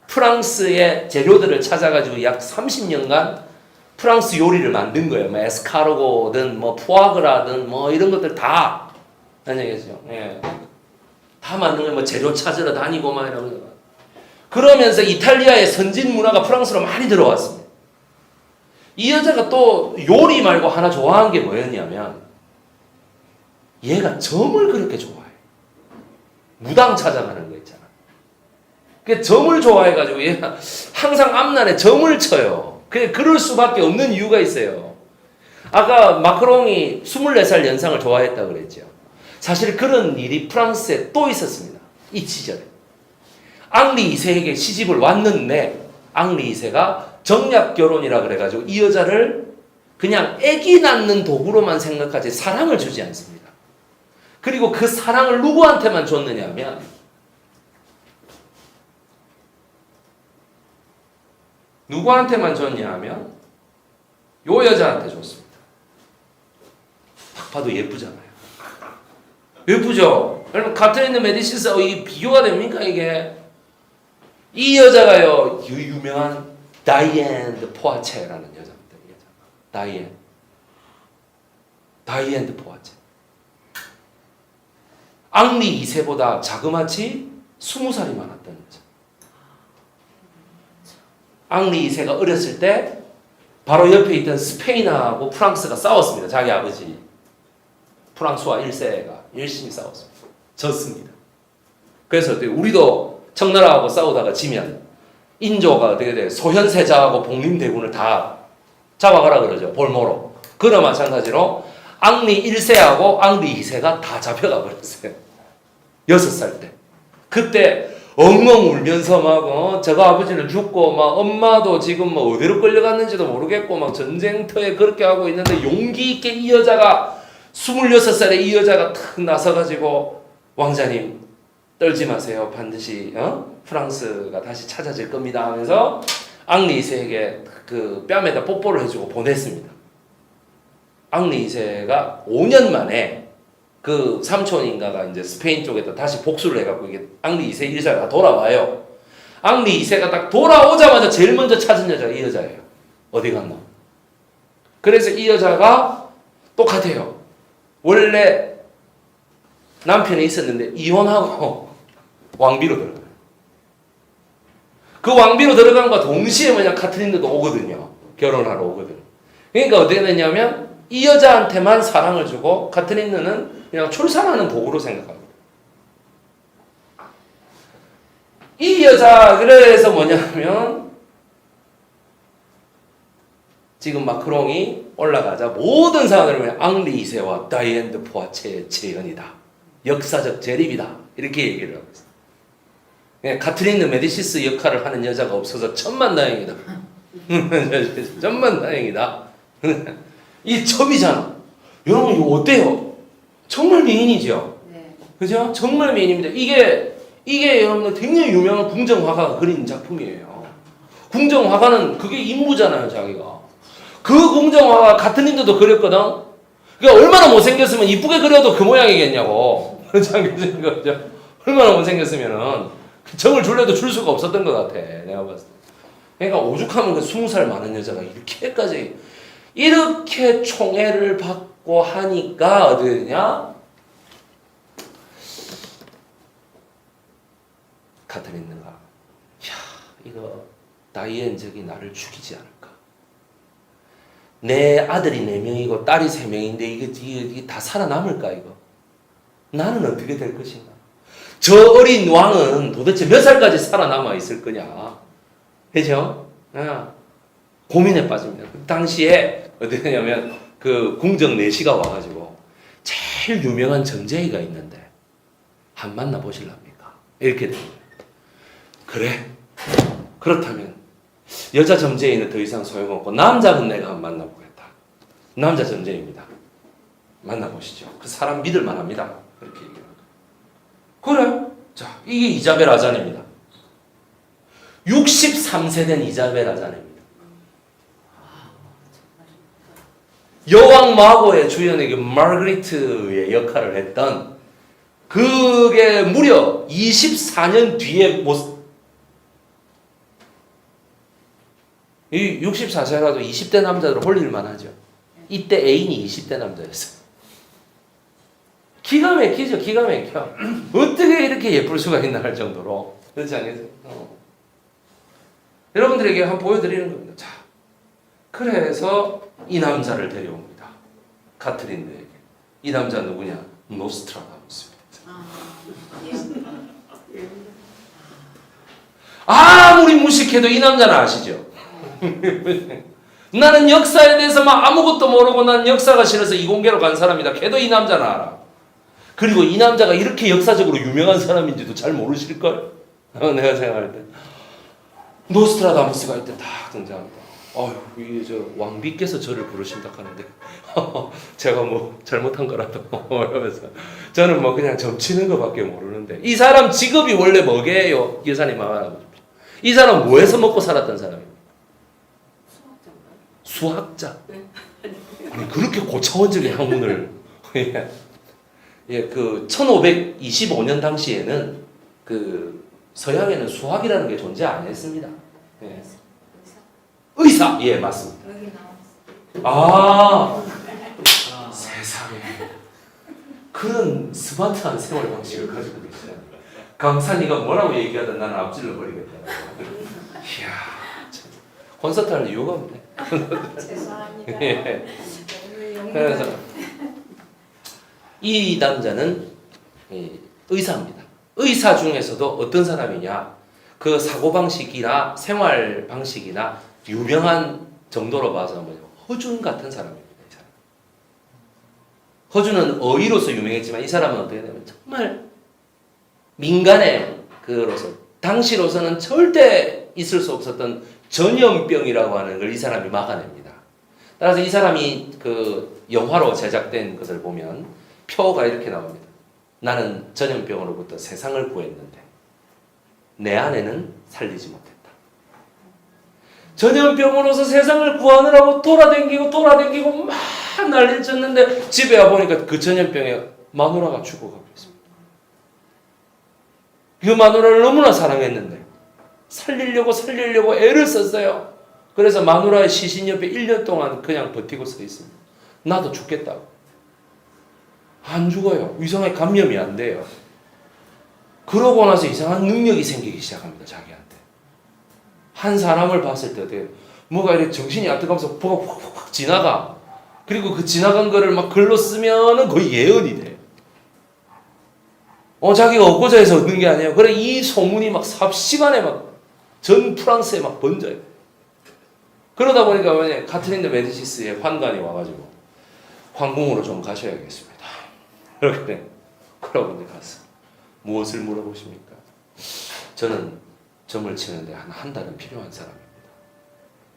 프랑스의 재료들을 찾아가지고 약 30년간 프랑스 요리를 만든 거예요. 뭐 에스카르고든 뭐 푸아그라든 뭐 이런 것들 다 아시겠죠? 예. 다 만든 거예요. 뭐 재료 찾으러 다니고 막 이러면서. 그러면서 이탈리아의 선진 문화가 프랑스로 많이 들어왔습니다. 이 여자가 또 요리 말고 하나 좋아한 게 뭐였냐면 얘가 점을 그렇게 좋아해. 무당 찾아가는 거 있잖아. 그 점을 좋아해가지고 얘가 항상 앞날에 점을 쳐요. 그럴 수밖에 없는 이유가 있어요. 아까 마크롱이 24살 연상을 좋아했다고 그랬죠. 사실 그런 일이 프랑스에 또 있었습니다. 이 시절에. 앙리 2세에게 시집을 왔는데 앙리 2세가 정략 결혼이라 그래가지고 이 여자를 그냥 아기 낳는 도구로만 생각하지 사랑을 주지 않습니다. 그리고 그 사랑을 누구한테만 줬느냐면 누구한테만 줬냐면 요 여자한테 줬습니다. 딱 봐도 예쁘잖아요. 예쁘죠? 여러분 카트린 메디시스 이 비교가 됩니까 이게? 이 여자가요 유명한 다이앤 드 포아체라는 여자입니다. 이 여자. 다이앤 드 포아체. 앙리 2세보다 자그마치 20살이 많았던 여자. 앙리 2세가 어렸을 때 바로 옆에 있던 스페인하고 프랑스가 싸웠습니다. 자기 아버지 프랑스와 1세가 열심히 싸웠습니다. 졌습니다. 그래서 우리도 청나라하고 싸우다가 지면 인조가 어떻게 돼? 소현세자하고 복림대군을 다 잡아가라 그러죠. 볼모로. 그나 마찬가지로 앙리 1세하고 앙리 2세가 다 잡혀가 버렸어요. 6살 때. 그때 엉엉 울면서 막 저거 아버지는 죽고 막 엄마도 지금 뭐 어디로 끌려갔는지도 모르겠고 막 전쟁터에 그렇게 하고 있는데 용기 있게 이 여자가 26살에 이 여자가 탁 나서가지고 왕자님 떨지 마세요. 반드시 프랑스가 다시 찾아질 겁니다 하면서 앙리 2세에게 그 뺨에다 뽀뽀를 해주고 보냈습니다. 앙리 2세가 5년 만에 그 삼촌인가가 이제 스페인 쪽에다 다시 복수를 해갖고 이게 앙리 2세 1세가 돌아와요. 앙리 2세가 딱 돌아오자마자 제일 먼저 찾은 여자가 이 여자예요. 어디 갔나? 그래서 이 여자가 똑같아요. 원래 남편이 있었는데 이혼하고 왕비로 들어가요. 그 왕비로 들어간과 동시에 뭐냐 카트린도 오거든요. 결혼하러 오거든요. 그러니까 어떻게 됐냐면 이 여자한테만 사랑을 주고 카트린느는 그냥 출산하는 도구로 생각합니다. 이 여자 그래서 뭐냐면 지금 마크롱이 올라가자 모든 사람들은 앙리 2세와 다이앤 드 포아체의 재현이다. 역사적 재림이다. 이렇게 얘기를 하고 있어요. 카트린 메디시스 역할을 하는 여자가 없어서 천만다행이다. 천만다행이다. 이 첩이잖아. 여러분 이거 어때요? 정말 미인이죠. 네. 그죠? 정말 미인입니다. 이게 여러분들 굉장히 유명한 궁정화가가 그린 작품이에요. 궁정화가는 그게 임무잖아요, 자기가. 그 궁정화가 같은 인도도 그렸거든. 그러니까 얼마나 못생겼으면 이쁘게 그려도 그 모양이겠냐고. 장교수님 거죠. 얼마나 못생겼으면은 정을 줄래도 줄 수가 없었던 것 같아, 내가 봤을 때. 그러니까 오죽하면 그 20살 많은 여자가 이렇게까지 이렇게 총애를 받고 하니까 어떻게 되냐? 카트린느가 야, 이거 다이앤적이 나를 죽이지 않을까? 내 아들이 4명이고 딸이 3명인데 이게 다 살아남을까 이거? 나는 어떻게 될 것인가? 저 어린 왕은 도대체 몇 살까지 살아남아 있을 거냐? 그죠? 고민에 빠집니다. 그 당시에 어떻게 하냐면 그 궁정 내시가 와가지고 제일 유명한 정제이가 있는데 한 만나 보실랍니까? 이렇게 됩니다. 그래. 그렇다면 여자 점쟁이는 더 이상 소용없고 남자는 내가 한번 만나보겠다. 남자 점쟁이입니다. 만나보시죠. 그 사람 믿을 만합니다. 그렇게 얘기합니다. 그래. 자, 이게 이자벨 아자네입니다. 63세 된 이자벨 아자네입니다. 여왕 마고의 주연의 그 마르그리트의 역할을 했던 그게 무려 24년 뒤에 모습. 이 64세라도 20대 남자들 홀릴만 하죠. 이때 애인이 20대 남자였어요. 기가 막히죠. 기가 막혀. 어떻게 이렇게 예쁠 수가 있나 할 정도로. 그렇지 않겠어요? 여러분들에게 한번 보여드리는 겁니다. 자, 그래서 이 남자를 데려옵니다. 카트린느에게. 이 남자 누구냐? 노스트라다무스입니다. 아무리 무식해도 이 남자는 아시죠? 나는 역사에 대해서 막 아무것도 모르고 난 역사가 싫어서 이공계로 간 사람이다. 걔도 이 남자는 알아. 그리고 이 남자가 이렇게 역사적으로 유명한 사람인지도 잘 모르실걸? 내가 생각할 때 노스트라다무스가 이때 딱 등장합니다. 어휴, 이게 저 왕비께서 저를 부르신다 하는데 제가 뭐 잘못한 거라도 이러면서 저는 뭐 그냥 점치는 거밖에 모르는데 이 사람 직업이 원래 뭐게요? 여사님 말하고 이 사람 뭐해서 먹고 살았던 사람이에요? 수학자. 아니 그렇게 고차원적인 학문을 그 1525년 당시에는 그 서양에는 수학이라는 게 존재 안 했습니다. 예. 의사. 예, 맞습니다. 여기 나왔어. 세상에 그런 스마트한 생활 방식을 가지고 계시네. 강산이가 뭐라고 얘기하든 나는 앞질러 버리겠다. 이야, 참. 콘서트 할 이유가 없네. 죄송합니다. 예. 너무 그래서 이 남자는 의사입니다. 의사 중에서도 어떤 사람이냐? 그 사고방식이나 생활방식이나 유명한 정도로 봐서 뭐냐? 허준 같은 사람입니다. 이 사람. 허준은 어의로서 유명했지만 이 사람은 어떻게 되냐면 정말 민간의 그로서 당시로서는 절대 있을 수 없었던 전염병이라고 하는 걸 이 사람이 막아냅니다. 따라서 이 사람이 그 영화로 제작된 것을 보면 표가 이렇게 나옵니다. 나는 전염병으로부터 세상을 구했는데 내 아내는 살리지 못했다. 전염병으로서 세상을 구하느라고 돌아다니고 막 난리를 쳤는데 집에 와보니까 그 전염병에 마누라가 죽어가고 있습니다. 그 마누라를 너무나 사랑했는데 살리려고 애를 썼어요. 그래서 마누라의 시신 옆에 1년 동안 그냥 버티고 서 있습니다. 나도 죽겠다고. 안 죽어요. 이상하게 감염이 안 돼요. 그러고 나서 이상한 능력이 생기기 시작합니다. 자기한테. 한 사람을 봤을 때 어떻게 뭐가 이렇게 정신이 아득하면서 뭐가 확 지나가. 그리고 그 지나간 거를 막 글로 쓰면은 거의 예언이 돼. 자기가 얻고자 해서 얻는 게 아니에요. 그래 이 소문이 막 삽시간에 막 전 프랑스에 막 번져요. 그러다 보니까 뭐냐 카트린 드 메디치스의 환관이 와가지고 황궁으로 좀 가셔야겠습니다. 그렇게 그러고 이제 갔어. 무엇을 물어보십니까? 저는 점을 치는데 한 달은 필요한 사람입니다.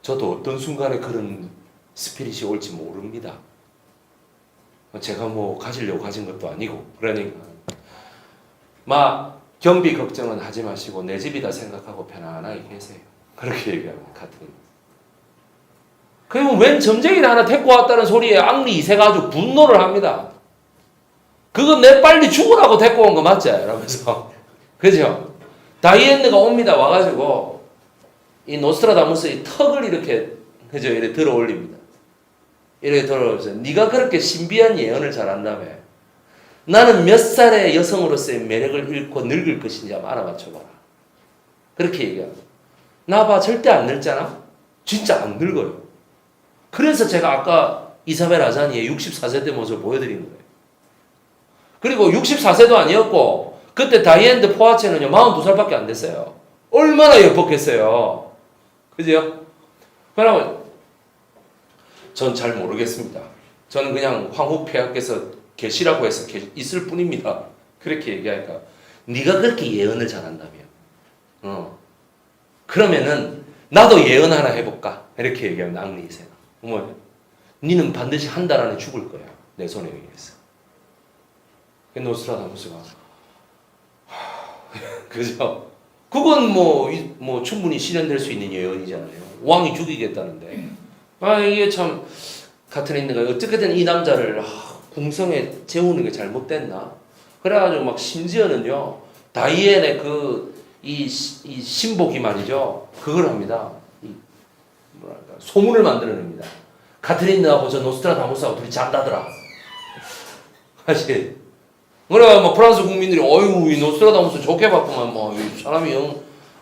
저도 어떤 순간에 그런 스피릿이 올지 모릅니다. 제가 뭐 가지려고 가진 것도 아니고 그러니까 막 경비 걱정은 하지 마시고 내 집이다 생각하고 편안하게 계세요. 그렇게 얘기합니다. 카트린더. 그리고 웬 점쟁이를 하나 데리고 왔다는 소리에 앙리 2세가 아주 분노를 합니다. 그거 내 빨리 죽으라고 데리고 온 거 맞지? 이러면서. 그죠? 다이앤느가 옵니다. 와가지고 이 노스트라다무스의 턱을 이렇게 그죠? 이렇게 들어 올립니다. 이렇게 들어 올려서 네가 그렇게 신비한 예언을 잘한다며. 나는 몇 살의 여성으로서의 매력을 잃고 늙을 것인지 한번 알아맞혀봐라. 그렇게 얘기합니다. 나 봐, 절대 안 늙잖아? 진짜 안 늙어요. 그래서 제가 아까 이사벨 아자니의 64세 때 모습을 보여드린 거예요. 그리고 64세도 아니었고 그때 다이앤드 포아체는요 42살밖에 안 됐어요. 얼마나 예뻤겠어요. 그죠? 그러면 전 잘 모르겠습니다. 저는 그냥 황후폐하께서 계시라고 해서 있을 뿐입니다. 그렇게 얘기하니까 네가 그렇게 예언을 잘한다며. 그러면은 나도 예언 하나 해볼까? 이렇게 얘기하면 앙리 2세가 뭐 니는 반드시 한 달 안에 죽을 거야. 내 손에 의해서. 노스트라다무스가 그죠? 그건 뭐 충분히 실현될 수 있는 예언이잖아요. 왕이 죽이겠다는데. 이게 참 카트린느가 어떻게든 이 남자를 궁성에 재우는 게 잘못됐나? 그래가지고 막 심지어는요 다이앤의 이 신복이 말이죠 그걸 합니다. 뭐랄까 소문을 만들어냅니다. 카트린느하고 저 노스트라다무스하고 둘이 잔다더라. 사실. 그래, 프랑스 국민들이, 어휴, 이 노스트라다무스 좋게 봤구만, 이 사람이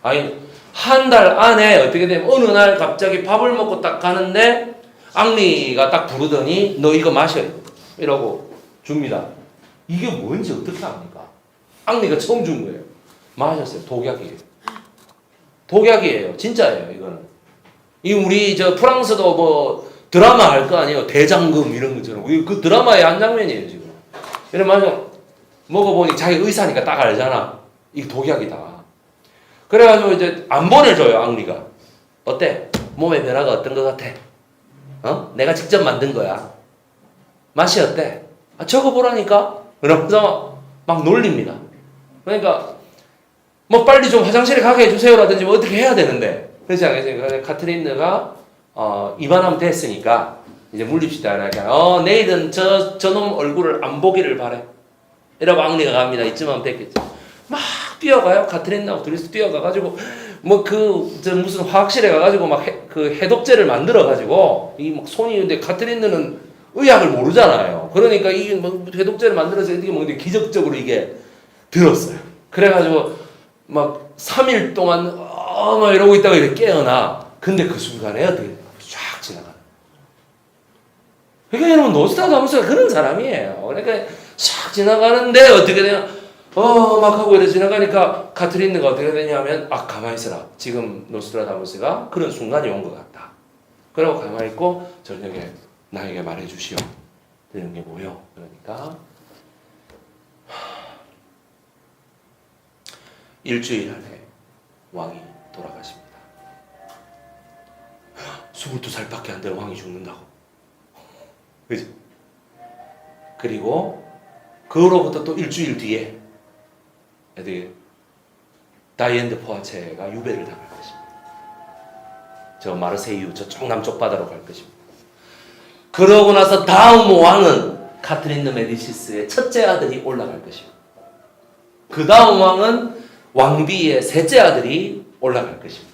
아니, 한 달 안에 어떻게 되면, 어느 날 갑자기 밥을 먹고 딱 가는데, 앙리가 딱 부르더니, 너 이거 마셔. 이러고 줍니다. 이게 뭔지 어떻게 압니까? 앙리가 처음 준 거예요. 마셨어요. 독약이에요. 독약이에요. 진짜예요, 이거는. 우리 프랑스도 드라마 할 거 아니에요. 대장금 이런 것처럼. 그 드라마의 한 장면이에요, 지금. 이런 마셔. 먹어보니 자기 의사니까 딱 알잖아. 이게 독약이다. 그래가지고 이제 안 보내줘요, 앙리가. 어때? 몸의 변화가 어떤 것 같아? 내가 직접 만든 거야. 맛이 어때? 적어보라니까? 그러면서 막 놀립니다. 그러니까, 빨리 좀 화장실에 가게 해주세요라든지 어떻게 해야 되는데. 그렇지 않겠습니까? 카트린느가, 입안하면 됐으니까, 이제 물립시다. 그러니까, 내일은 저놈 얼굴을 안 보기를 바래. 이러고 앙리가 갑니다. 이쯤 하면 됐겠죠. 막 뛰어가요. 카트린하고 둘이서 뛰어가가지고 무슨 화학실에 가가지고 막 해독제를 만들어가지고 이 막 손이 근데 카트린은 의학을 모르잖아요. 그러니까 이 해독제를 만들어서 이게 근데 기적적으로 이게 들었어요. 그래가지고 막 3일 동안 막 이러고 있다가 이렇게 깨어나. 근데 그 순간에 어떻게 쫙 지나가요. 그러니까 여러분 노스트라다무스가 그런 사람이에요. 그러니까 싹 지나가는데 어떻게 되냐? 막 하고 이렇게 지나가니까 카트린느가 어떻게 되냐면 가만히 있어라. 지금 노스트라다무스가 그런 순간이 온 것 같다. 그러고 가만히 있고 저녁에 나에게 말해주시오. 이런 게 뭐요? 그러니까 일주일 안에 왕이 돌아가십니다. 22살밖에 안 된 왕이 죽는다고. 그죠? 그리고 그로부터 또 일주일 뒤에 다이앤드 포아체가 유배를 당할 것입니다. 저 마르세유 저쪽 남쪽 바다로 갈 것입니다. 그러고 나서 다음 왕은 카트린느 메디시스의 첫째 아들이 올라갈 것입니다. 그 다음 왕은 왕비의 셋째 아들이 올라갈 것입니다.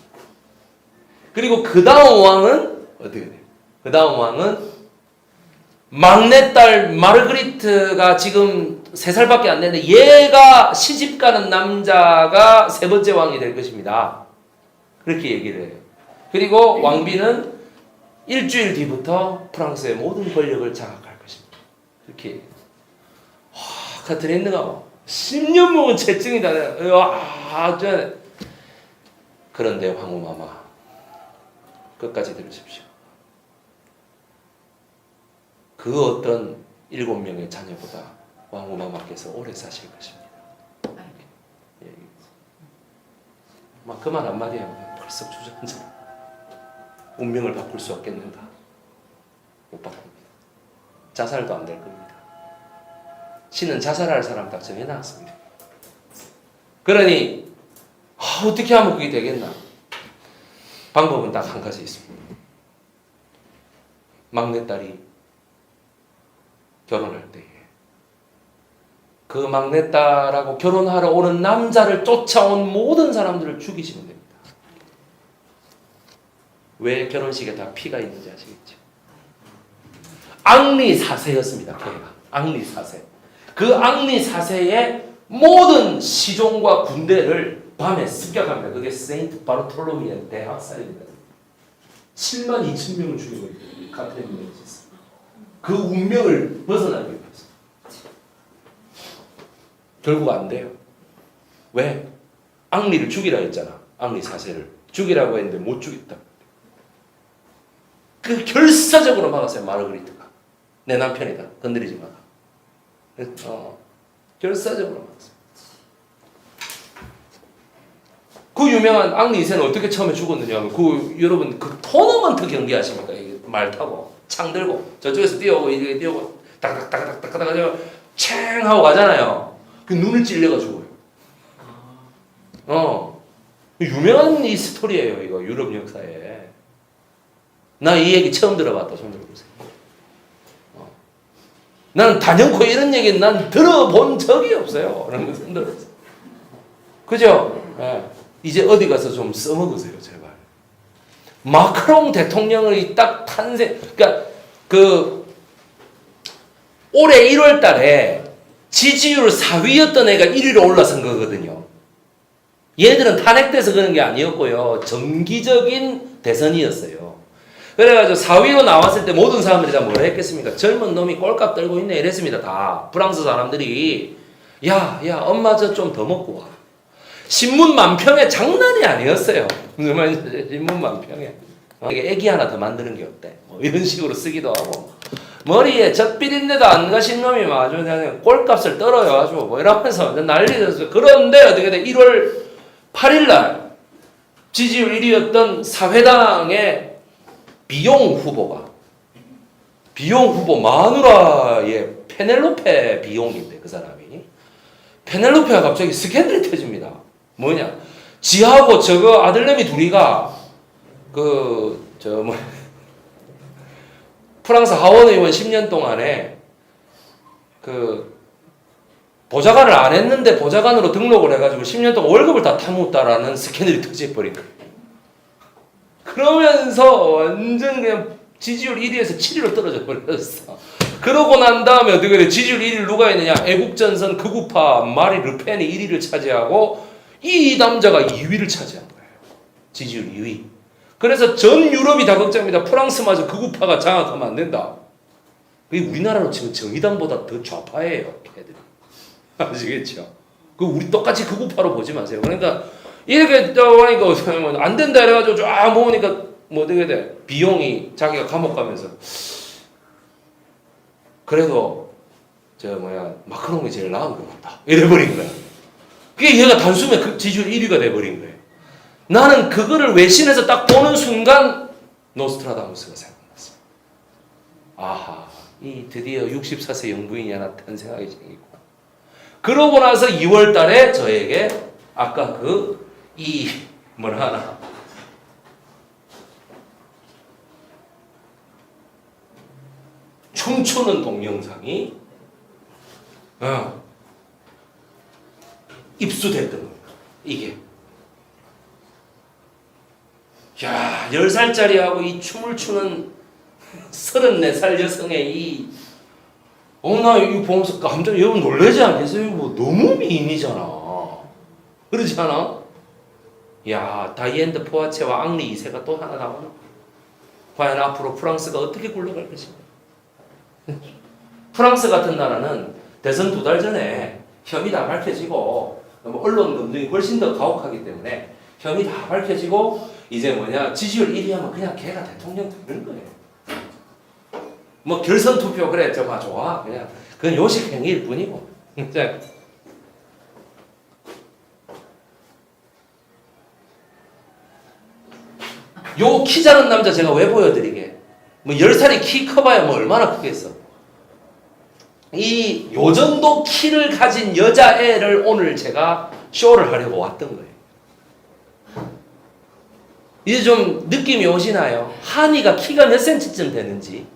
그리고 그 다음 왕은 어떻게 돼요? 그 다음 왕은 막내딸 마르그리트가 지금 3살밖에 안 됐는데 얘가 시집가는 남자가 세 번째 왕이 될 것입니다. 그렇게 얘기를 해요. 그리고 왕비는 일주일 뒤부터 프랑스의 모든 권력을 장악할 것입니다. 그렇게 얘기해요. 카트린느가 10년 먹은 채증이다. 그런데 황후마마 끝까지 들으십시오. 그 어떤 7명의 자녀보다 왕후마마께서 오래 사실 것입니다. 막 그만 한마디 하면 벌써 주저앉아. 운명을 바꿀 수 없겠는가? 못 바꿉니다. 자살도 안 될 겁니다. 신은 자살할 사람 딱 정해놨습니다. 그러니 어떻게 하면 그게 되겠나? 방법은 딱 한 가지 있습니다. 막내딸이 결혼할 때에 그 막내딸하고 결혼하러 오는 남자를 쫓아온 모든 사람들을 죽이시면 됩니다. 왜 결혼식에 다 피가 있는지 아시겠죠? 앙리사세였습니다. 걔가 앙리사세. 그 앙리사세의 모든 시종과 군대를 밤에 습격합니다. 그게 세인트 바르톨로미의 대학살입니다. 7만 2천 명을 죽이고 있는 카테린이 있었어요. 그 운명을 벗어나기 위해서. 결국 안 돼요. 왜? 앙리를 죽이라 했잖아. 앙리 사세를 죽이라고 했는데 못 죽였다. 그 결사적으로 막았어요. 마르그리트가. 내 남편이다. 건드리지 마라. 결사적으로 막았어요. 그 유명한 앙리 2세는 어떻게 처음에 죽었느냐 하면 여러분 그 토너먼트 경기 아십니까? 말 타고 창 들고 저쪽에서 뛰어오고 이렇게 뛰어오고 딱딱딱딱딱딱 챙 하고 가잖아요. 그 눈을 찔려가 죽어요. 유명한 이 스토리예요. 이거 유럽 역사에. 나 이 얘기 처음 들어봤다. 손 들어보세요. 난 단연코 이런 얘기는 난 들어본 적이 없어요. 그런 거 손 들어보세요. 그죠? 네. 이제 어디 가서 좀 써먹으세요, 제발. 마크롱 대통령의 딱 탄생, 그러니까 올해 1월 달에 지지율 4위였던 애가 1위로 올라선 거거든요. 얘들은 탄핵돼서 그런 게 아니었고요. 정기적인 대선이었어요. 그래가지고 4위로 나왔을 때 모든 사람들이 다 뭐라 했겠습니까? 젊은 놈이 꼴값 떨고 있네 이랬습니다. 다 프랑스 사람들이 야 엄마 저 좀 더 먹고 와. 신문 만평에 장난이 아니었어요. 신문 만평에 애기 하나 더 만드는 게 어때? 뭐 이런 식으로 쓰기도 하고 머리에 젖비린내도 안 가신 놈이 아주 그냥 꼴값을 떨어요. 아주 뭐 이러면서 난리였어요. 그런데 어떻게 돼? 1월 8일 날 지지율 1위였던 사회당의 비용 후보 마누라의 페넬로페 비용인데 그 사람이 페넬로페가 갑자기 스캔들이 터집니다. 뭐냐? 지하고 저거 아들내미 둘이가 프랑스 하원 의원 10년 동안에 보좌관을 안 했는데 보좌관으로 등록을 해가지고 10년 동안 월급을 다 타먹었다라는 스캔들이 터져버린 거예요. 그러면서 완전 그냥 지지율 1위에서 7위로 떨어져 버렸어. 그러고 난 다음에 어떻게 돼? 지지율 1위를 누가 했느냐? 애국전선 극우파 마리 르펜이 1위를 차지하고 이 남자가 2위를 차지한 거예요. 지지율 2위. 그래서 전 유럽이 다 걱정합니다. 프랑스마저 극우파가 장악하면 안 된다. 우리나라로 치면 정의당보다 더 좌파예요. 걔들이. 아시겠죠? 우리 똑같이 극우파로 보지 마세요. 그러니까 이렇게 하니까 안 된다 이래가지고 쫙 모으니까 뭐 어떻게 돼? 비용이 자기가 감옥 가면서 그래도 마크롱이 제일 나은 것 같다. 이래버린 거야. 그게 얘가 단숨에 지지율 1위가 돼버린 거예요. 나는 그거를 외신에서 딱 보는 순간 노스트라다무스가 생각났어요. 아하, 이 드디어 64세 영부인이 하나 탄생하게 생기고. 그러고 나서 2월 달에 저에게 아까 춤추는 동영상이 입수됐던 겁니다. 이게. 야, 10살짜리하고 이 춤을 추는 34살 여성의 나 이거 보면서 깜짝 여러분 놀라지 않겠어요? 뭐 너무 미인이잖아. 그러지 않아? 야, 다이앤드 포아체와 앙리 2세가 또 하나 나오나? 과연 앞으로 프랑스가 어떻게 굴러갈 것인가? 프랑스 같은 나라는 대선 2달 전에 혐의 다 밝혀지고 언론 검증이 훨씬 더 가혹하기 때문에 혐의 다 밝혀지고 이제 지지율 1위 하면 그냥 걔가 대통령 되는 거예요. 뭐 결선 투표 그래 좋아 그냥 그건 요식 행위일 뿐이고. 요 키 작은 남자 제가 왜 보여드리게? 10살이 키 커봐야 얼마나 크겠어. 요 정도 키를 가진 여자애를 오늘 제가 쇼를 하려고 왔던 거예요. 이제 좀 느낌이 오시나요? 한이가 키가 몇 센치쯤 되는지.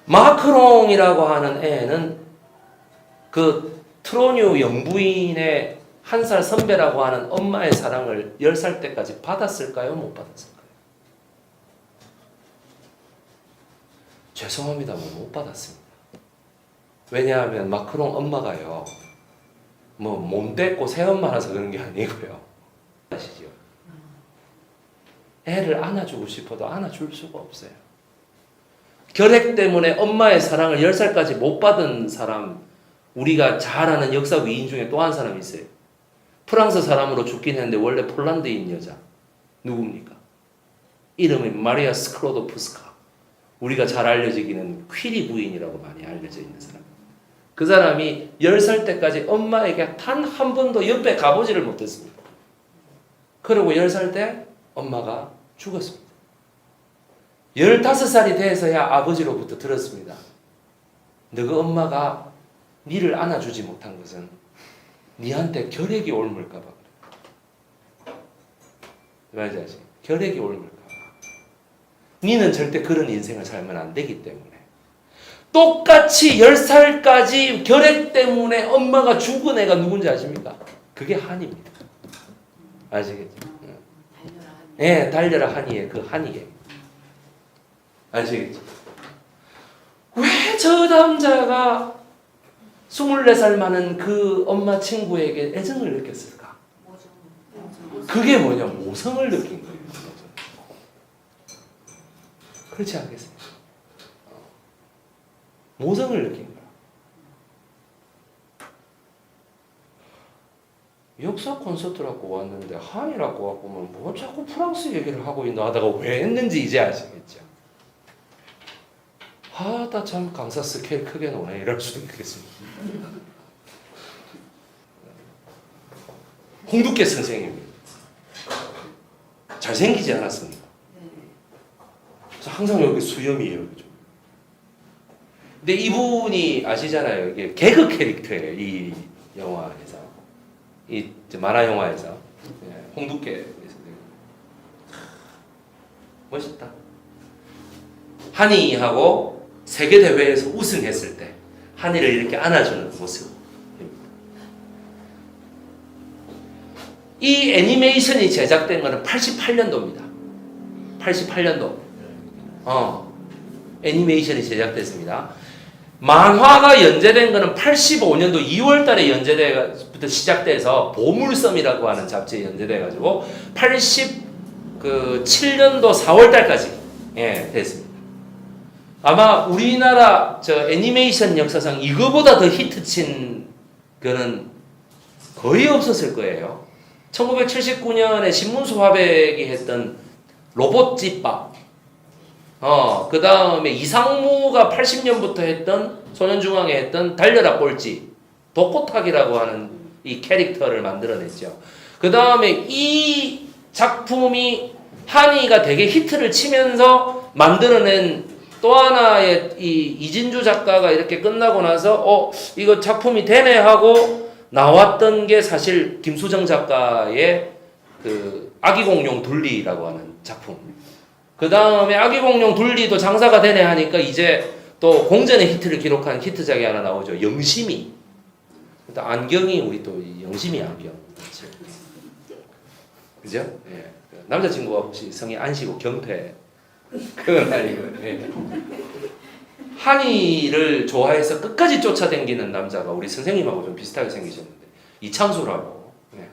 마크롱이라고 하는 애는 그 트로뉴 영부인의 한 살 선배라고 하는 엄마의 사랑을 10살 때까지 받았을까요? 못 받았을까요? 죄송합니다만 못 받았습니다. 왜냐하면 마크롱 엄마가요, 뭐 몸됐고 새엄마라서 그런 게 아니고요. 아시죠? 애를 안아주고 싶어도 안아줄 수가 없어요. 결핵 때문에 엄마의 사랑을 10살까지 못 받은 사람, 우리가 잘 아는 역사 위인 중에 또 한 사람이 있어요. 프랑스 사람으로 죽긴 했는데 원래 폴란드인 여자. 누굽니까? 이름이 마리아 스크로도프스카. 우리가 잘 알려지기는 퀴리 부인이라고 많이 알려져 있는 사람. 그 사람이 10살 때까지 엄마에게 단 한 번도 옆에 가보지를 못했습니다. 그리고 10살 때 엄마가 죽었습니다. 15살이 돼서야 아버지로부터 들었습니다. 너가 엄마가 니를 안아주지 못한 것은 니한테 결핵이 옮을까 봐 그래. 맞아지? 결핵이 옮을까 봐. 니는 절대 그런 인생을 살면 안 되기 때문에. 똑같이 10살까지 결핵 때문에 엄마가 죽은 애가 누군지 아십니까? 그게 한입니다. 아시겠죠? 예, 달려라 한이에 그 한이에. 아시겠죠? 왜 저 남자가 24살 많은 그 엄마 친구에게 애정을 느꼈을까? 그게 뭐냐? 모성을 느낀 거예요. 그렇지 않겠습니까? 모성을 느낀 거야. 역사 콘서트라고 왔는데 한이라고 왔고 뭐 자꾸 프랑스 얘기를 하고 있나 하다가 왜 했는지 이제 아시겠죠? 나 참 강사 스케일 크게 노네 이럴 수도 있겠습니다. 홍두깨 선생님입니다. 잘생기지 않았습니까? 항상 여기 수염이에요. 그죠? 근데 이분이 아시잖아요. 이게 개그 캐릭터예요. 이 영화에서. 이 만화 영화에서. 홍두깨. 멋있다. 한이하고 세계대회에서 우승했을 때 한이를 이렇게 안아주는 모습입니다. 이 애니메이션이 제작된 것은 88년도입니다. 88년도. 애니메이션이 제작됐습니다. 만화가 연재된 것은 85년도 2월 달에 연재부터 시작돼서 보물섬이라고 하는 잡지에 연재돼가지고 87년도 4월 달까지 됐습니다. 아마 우리나라 저 애니메이션 역사상 이거보다 더 히트친 거는 거의 없었을 거예요. 1979년에 신문수 화백이 했던 로봇집밥. 그 다음에 이상무가 80년부터 했던 소년중앙에 했던 달려라 꼴찌. 독고탁이라고 하는 이 캐릭터를 만들어냈죠. 그 다음에 이 작품이 한이가 되게 히트를 치면서 만들어낸 또 하나의 이 이진주 작가가 이렇게 끝나고 나서 이거 작품이 되네 하고 나왔던 게 사실 김수정 작가의 그 아기공룡 둘리라고 하는 작품. 그 다음에 아기공룡 둘리도 장사가 되네 하니까 이제 또 공전의 히트를 기록한 히트작이 하나 나오죠. 영심이. 일단 안경이 우리 또 영심이 안경. 그죠? 예. 남자친구가 혹시 성이 안시고 경태? 그건 아니고. 예. 한이를 좋아해서 끝까지 쫓아다니는 남자가 우리 선생님하고 좀 비슷하게 생기셨는데 이창수라고. 예.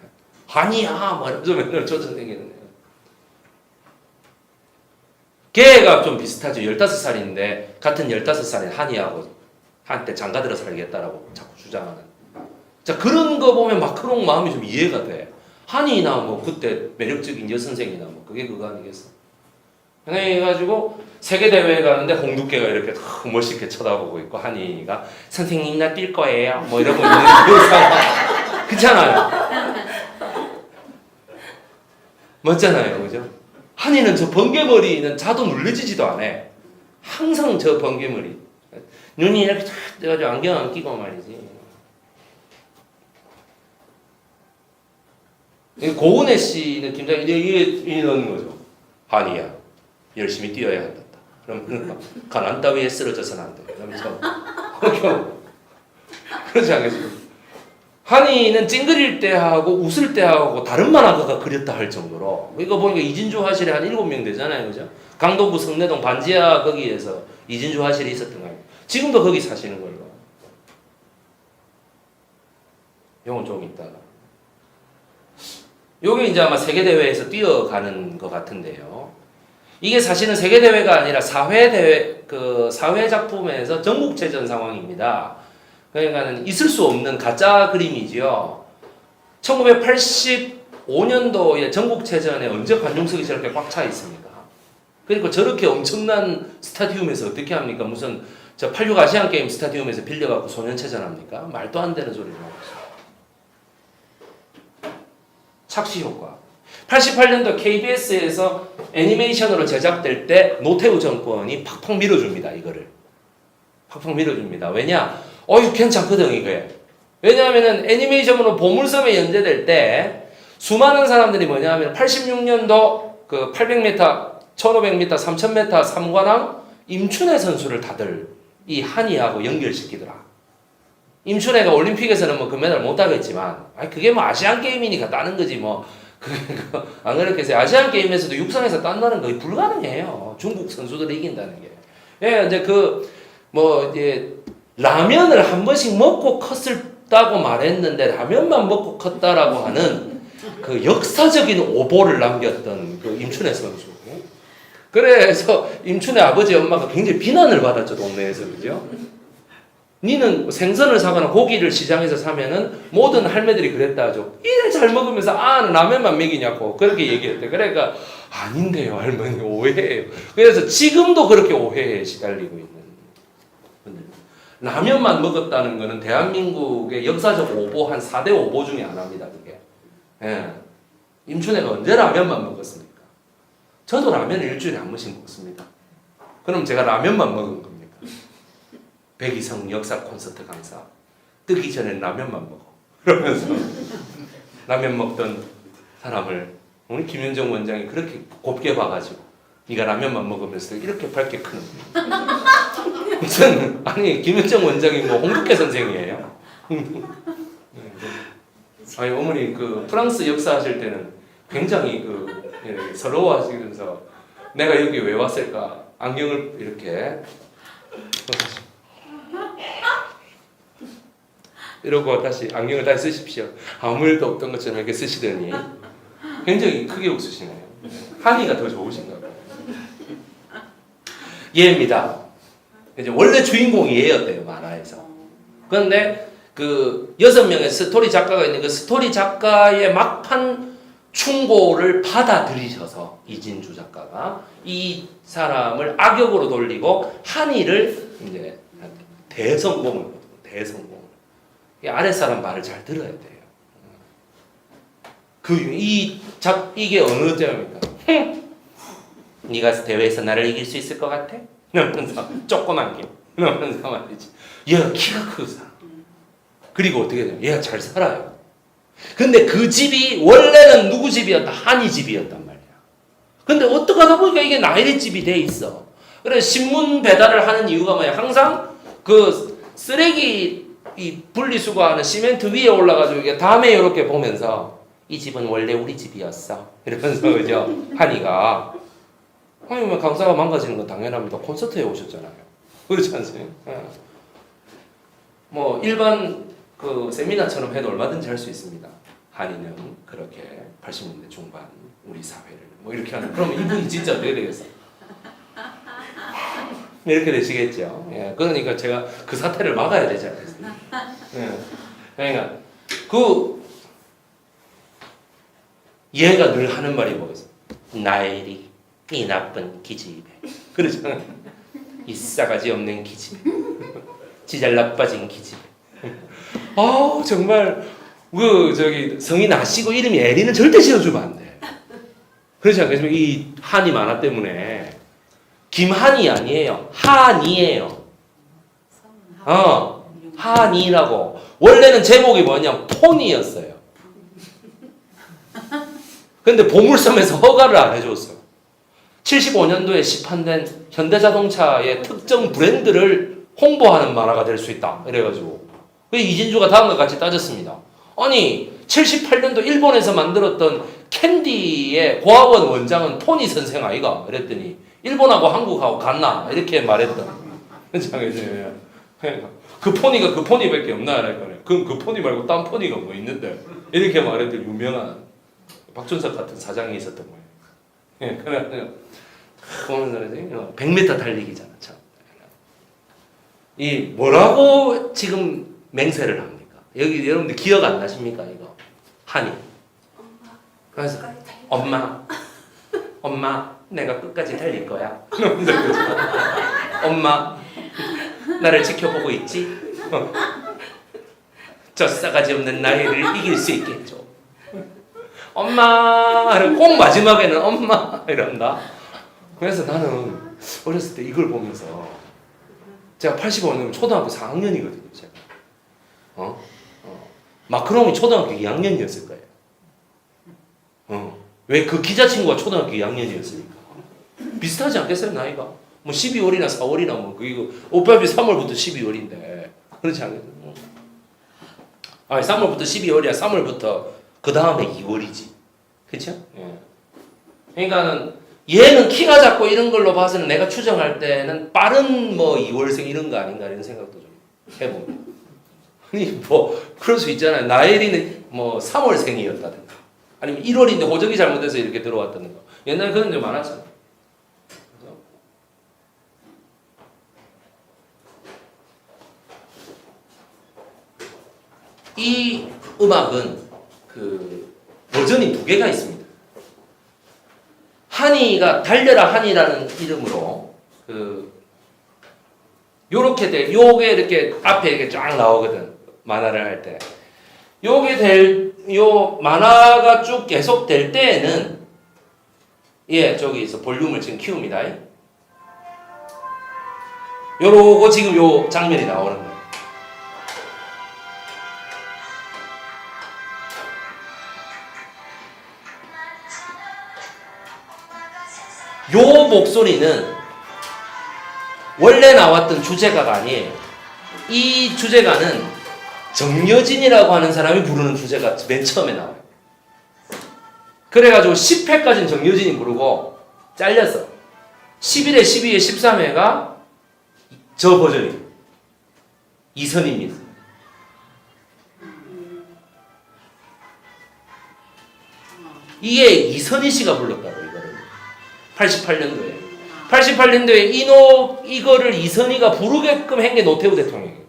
한이야! 말하면서 맨날 쫓아다니는. 걔가 좀 비슷하죠. 15살인데 같은 15살인 한이하고 한때 장가들어 살겠다라고 자꾸 주장하는. 자, 그런 거 보면 마크롱 마음이 좀 이해가 돼. 한이나 뭐 그때 매력적인 여선생이나 뭐 그게 그거 아니겠어. 해가지고 세계대회에 가는데 홍두깨가 이렇게 멋있게 쳐다보고 있고 한이가 선생님 나 뛸 거예요 뭐 이러고 있는 그 상황. 그렇잖아요. 멋잖아요. 그죠? 한이는 저 번개머리는 자도 눌러지지도 않아. 항상 저 번개머리. 눈이 이렇게 탁 떠가지고 안경 안 끼고 말이지. 고은혜 씨는 김장이 이게 넣는 거죠. 한이야, 열심히 뛰어야 한다. 그러면 가난 따위에 쓰러져서는 안 돼. 그러면서 그렇지 않겠습니까? 한이는 찡그릴 때 하고 웃을 때 하고 다른 만화가가 그렸다 할 정도로 이거 보니까 이진주 화실에 한 7명 되잖아요, 그죠? 강동구 성내동 반지하 거기에서 이진주 화실이 있었던 거예요. 지금도 거기 사시는 걸로. 요건 좀 있다가. 요게 이제 아마 세계대회에서 뛰어가는 것 같은데요. 이게 사실은 세계대회가 아니라 사회대회, 사회 작품에서 전국체전 상황입니다. 그러니까는 있을 수 없는 가짜 그림이지요. 1985년도에 전국체전에 언제 관중석이 저렇게 꽉 차 있습니까? 그러니까 저렇게 엄청난 스타디움에서 어떻게 합니까? 무슨 86 아시안게임 스타디움에서 빌려갖고 소년체전 합니까? 말도 안 되는 소리를 하고 있어요. 착시 효과. 88년도 KBS에서 애니메이션으로 제작될 때 노태우 정권이 팍팍 밀어줍니다. 이거를. 팍팍 밀어줍니다. 왜냐? 괜찮거든 이게. 왜냐하면 애니메이션으로 보물섬에 연재될 때 수많은 사람들이 뭐냐면 86년도 그 800m, 1500m, 3000m 3관왕 임춘혜 선수를 다들 이 한이하고 연결시키더라. 임춘혜가 올림픽에서는 뭐 금메달 못 따겠지만, 그게 뭐 아시안 게임이니까 따는 거지 뭐. 안 그렇게 해서 아시안 게임에서도 육상에서 딴다는 거 불가능해요. 중국 선수들이 이긴다는 게. 예, 이제 이제 라면을 한 번씩 먹고 컸다고 말했는데 라면만 먹고 컸다라고 하는 그 역사적인 오보를 남겼던 그 임춘혜 선수. 그래서 임춘혜 아버지 엄마가 굉장히 비난을 받았죠, 동네에서. 그죠? 니는 생선을 사거나 고기를 시장에서 사면은 모든 할매들이 그랬다 하죠. 이래 잘 먹으면서 라면만 먹이냐고 그렇게 얘기했대. 그러니까 아닌데요, 할머니 오해해요. 그래서 지금도 그렇게 오해에 시달리고 있는 분들. 라면만 먹었다는 거는 대한민국의 역사적 오보 한 4대 오보 중에 하나입니다. 그게. 예. 임춘혜가 언제 라면만 먹었습니까? 저도 라면을 일주일에 한 번씩 먹습니다. 그럼 제가 라면만 먹은 겁니까? 백이성 역사 콘서트 강사. 뜨기 전에 라면만 먹어. 그러면서 라면 먹던 사람을 우리 김윤정 원장이 그렇게 곱게 봐가지고 네가 라면만 먹으면서 이렇게 밝게 크는 거야. 무슨 김윤정 원장이 뭐 홍두깨 선생이에요? 아니 어머니 프랑스 역사 하실 때는 굉장히 서러워하시면서 내가 여기 왜 왔을까 안경을 이렇게 이러고 다시 안경을 다시 쓰십시오. 아무 일도 없던 것처럼 이렇게 쓰시더니 굉장히 크게 웃으시네요. 한이가 더 좋으신가 봐요. 얘입니다. 이제 원래 주인공이 얘였대요, 만화에서. 그런데 6명의 스토리 작가가 있는 그 스토리 작가의 막판 충고를 받아들이셔서 이진주 작가가 이 사람을 악역으로 돌리고 한이를 이제 대성공을. 아랫사람 말을 잘 들어야 돼요. 이게 어느 점입니까? 네가 대회에서 나를 이길 수 있을 것 같아? 이러면서 조그만 게 이러면서 말이지. 얘가 키가 크잖아. 그리고 어떻게 돼요? 얘가 잘 살아요. 근데 그 집이 원래는 누구 집이었다? 한이 집이었단 말이야. 근데 어떻게 하다 보니까 이게 나일의 집이 돼 있어. 그래서 신문 배달을 하는 이유가 뭐야? 항상 쓰레기 분리수거하는 시멘트 위에 올라가지고 이게 다음에 이렇게 보면서 이 집은 원래 우리 집이었어. 이러면서 그죠? 한이가 뭐 강사가 망가지는 건 당연합니다. 콘서트에 오셨잖아요. 그렇지 않습니까? 뭐 일반 세미나처럼 해도 얼마든지 할 수 있습니다. 한이는 그렇게 80년대 중반 우리 사회를 뭐 이렇게 하는. 그럼 이분이 진짜 어떻게 되겠어? 이렇게 되시겠죠. 예, 그러니까 제가 그 사태를 막아야 되지 않겠습니까? 예, 그러니까 얘가 늘 하는 말이 뭐겠어? 나엘이 이 나쁜 기집애. 그러잖아요. 이 싸가지 없는 기집애. 지잘 나빠진 기집애. 정말 성이 나시고 이름이 에리는 절대 지어주면 안 돼. 그렇지 않겠습니까? 이 한이 만화 때문에. 김한이 아니에요. 한이에요. 한이라고. 원래는 제목이 뭐냐? 폰이었어요. 근데 보물섬에서 허가를 안 해줬어. 75년도에 시판된 현대자동차의 특정 브랜드를 홍보하는 만화가 될 수 있다. 이래가지고 이진주가 다음과 같이 따졌습니다. 아니 78년도 일본에서 만들었던 캔디의 고아원 원장은 포니 선생 아이가? 이랬더니 일본하고 한국하고 같나? 이렇게 말했던 장혜진이. 그 포니가 그 포니밖에 없나? 그럼 그 포니 말고 딴 포니가 뭐 있는데? 이렇게 말했더니 유명한 박준석 같은 사장이 있었던 거예요. 그래 보면 100m 달리기잖아. 참. 이 뭐라고 지금 맹세를 합니까? 여기 여러분들 기억 안 나십니까 이거? 한이. 그래서 엄마 내가 끝까지 달릴 거야. 엄마 나를 지켜보고 있지? 저 싸가지 없는 나이를 이길 수 있게 해줘. 엄마 꼭 마지막에는 엄마 이런다. 그래서 나는 어렸을 때 이걸 보면서 제가 85년 초등학교 4학년이거든요. 제가. 마크롱이 초등학교 2학년이었을 거예요. 왜 그 기자 친구가 초등학교 2학년이었습니까? 비슷하지 않겠어요 나이가? 뭐 12월이나 4월이나 뭐 이거 오빠비 3월부터 12월인데 그렇지 않겠어요? 아니 3월부터 12월이야. 3월부터 그 다음에 2월이지. 그렇죠? 예. 그러니까는 얘는 키가 작고 이런 걸로 봐서는 내가 추정할 때는 빠른 뭐 2월생 이런 거 아닌가 이런 생각도 좀 해봅니다. 아니 뭐 그럴 수 있잖아요. 나엘이는 뭐 3월생이었다든가 아니면 1월인데 호적이 잘못돼서 이렇게 들어왔다든가 옛날에 그런 게 많았잖아요. 이 음악은 그 버전이 두 개가 있습니다. 한이가 달려라 한이라는 이름으로 요렇게 요게 이렇게 앞에 이렇게 쫙 나오거든. 만화를 할 때. 요 만화가 쭉 계속 될 때에는 저기서 볼륨을 지금 키웁니다. 요러고 지금 요 장면이 나오는 거예요. 요 목소리는 원래 나왔던 주제가가 아니에요. 이 주제가는 정여진이라고 하는 사람이 부르는 주제가 맨 처음에 나와요. 그래가지고 10회까지는 정여진이 부르고 잘렸어. 11회, 12회, 13회가 저 버전이에요. 이선희입니다. 이게 이선희 씨가 불렀다고 이거를. 88년도에. 88년도에 이거를 이선희가 부르게끔 한 게 노태우 대통령이에요.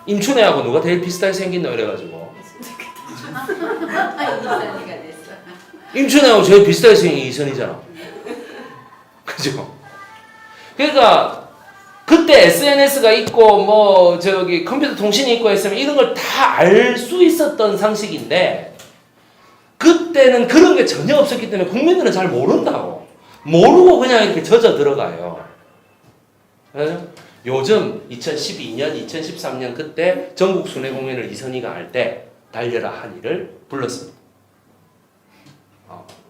임춘애하고 누가 제일 비슷하게 생긴다 그래가지고. 이선희가 됐어. 임춘애하고 제일 비슷하게 생긴 이선희잖아. 그죠? 그러니까 그때 SNS가 있고 뭐 저기 컴퓨터 통신이 있고 했으면 이런 걸 다 알 수 있었던 상식인데 그때는 그런 게 전혀 없었기 때문에 국민들은 잘 모른다고. 모르고 그냥 이렇게 젖어 들어가요. 요즘 2012년, 2013년 그때 전국 순회 공연을 이선희가 할 때 달려라 한이를 불렀습니다.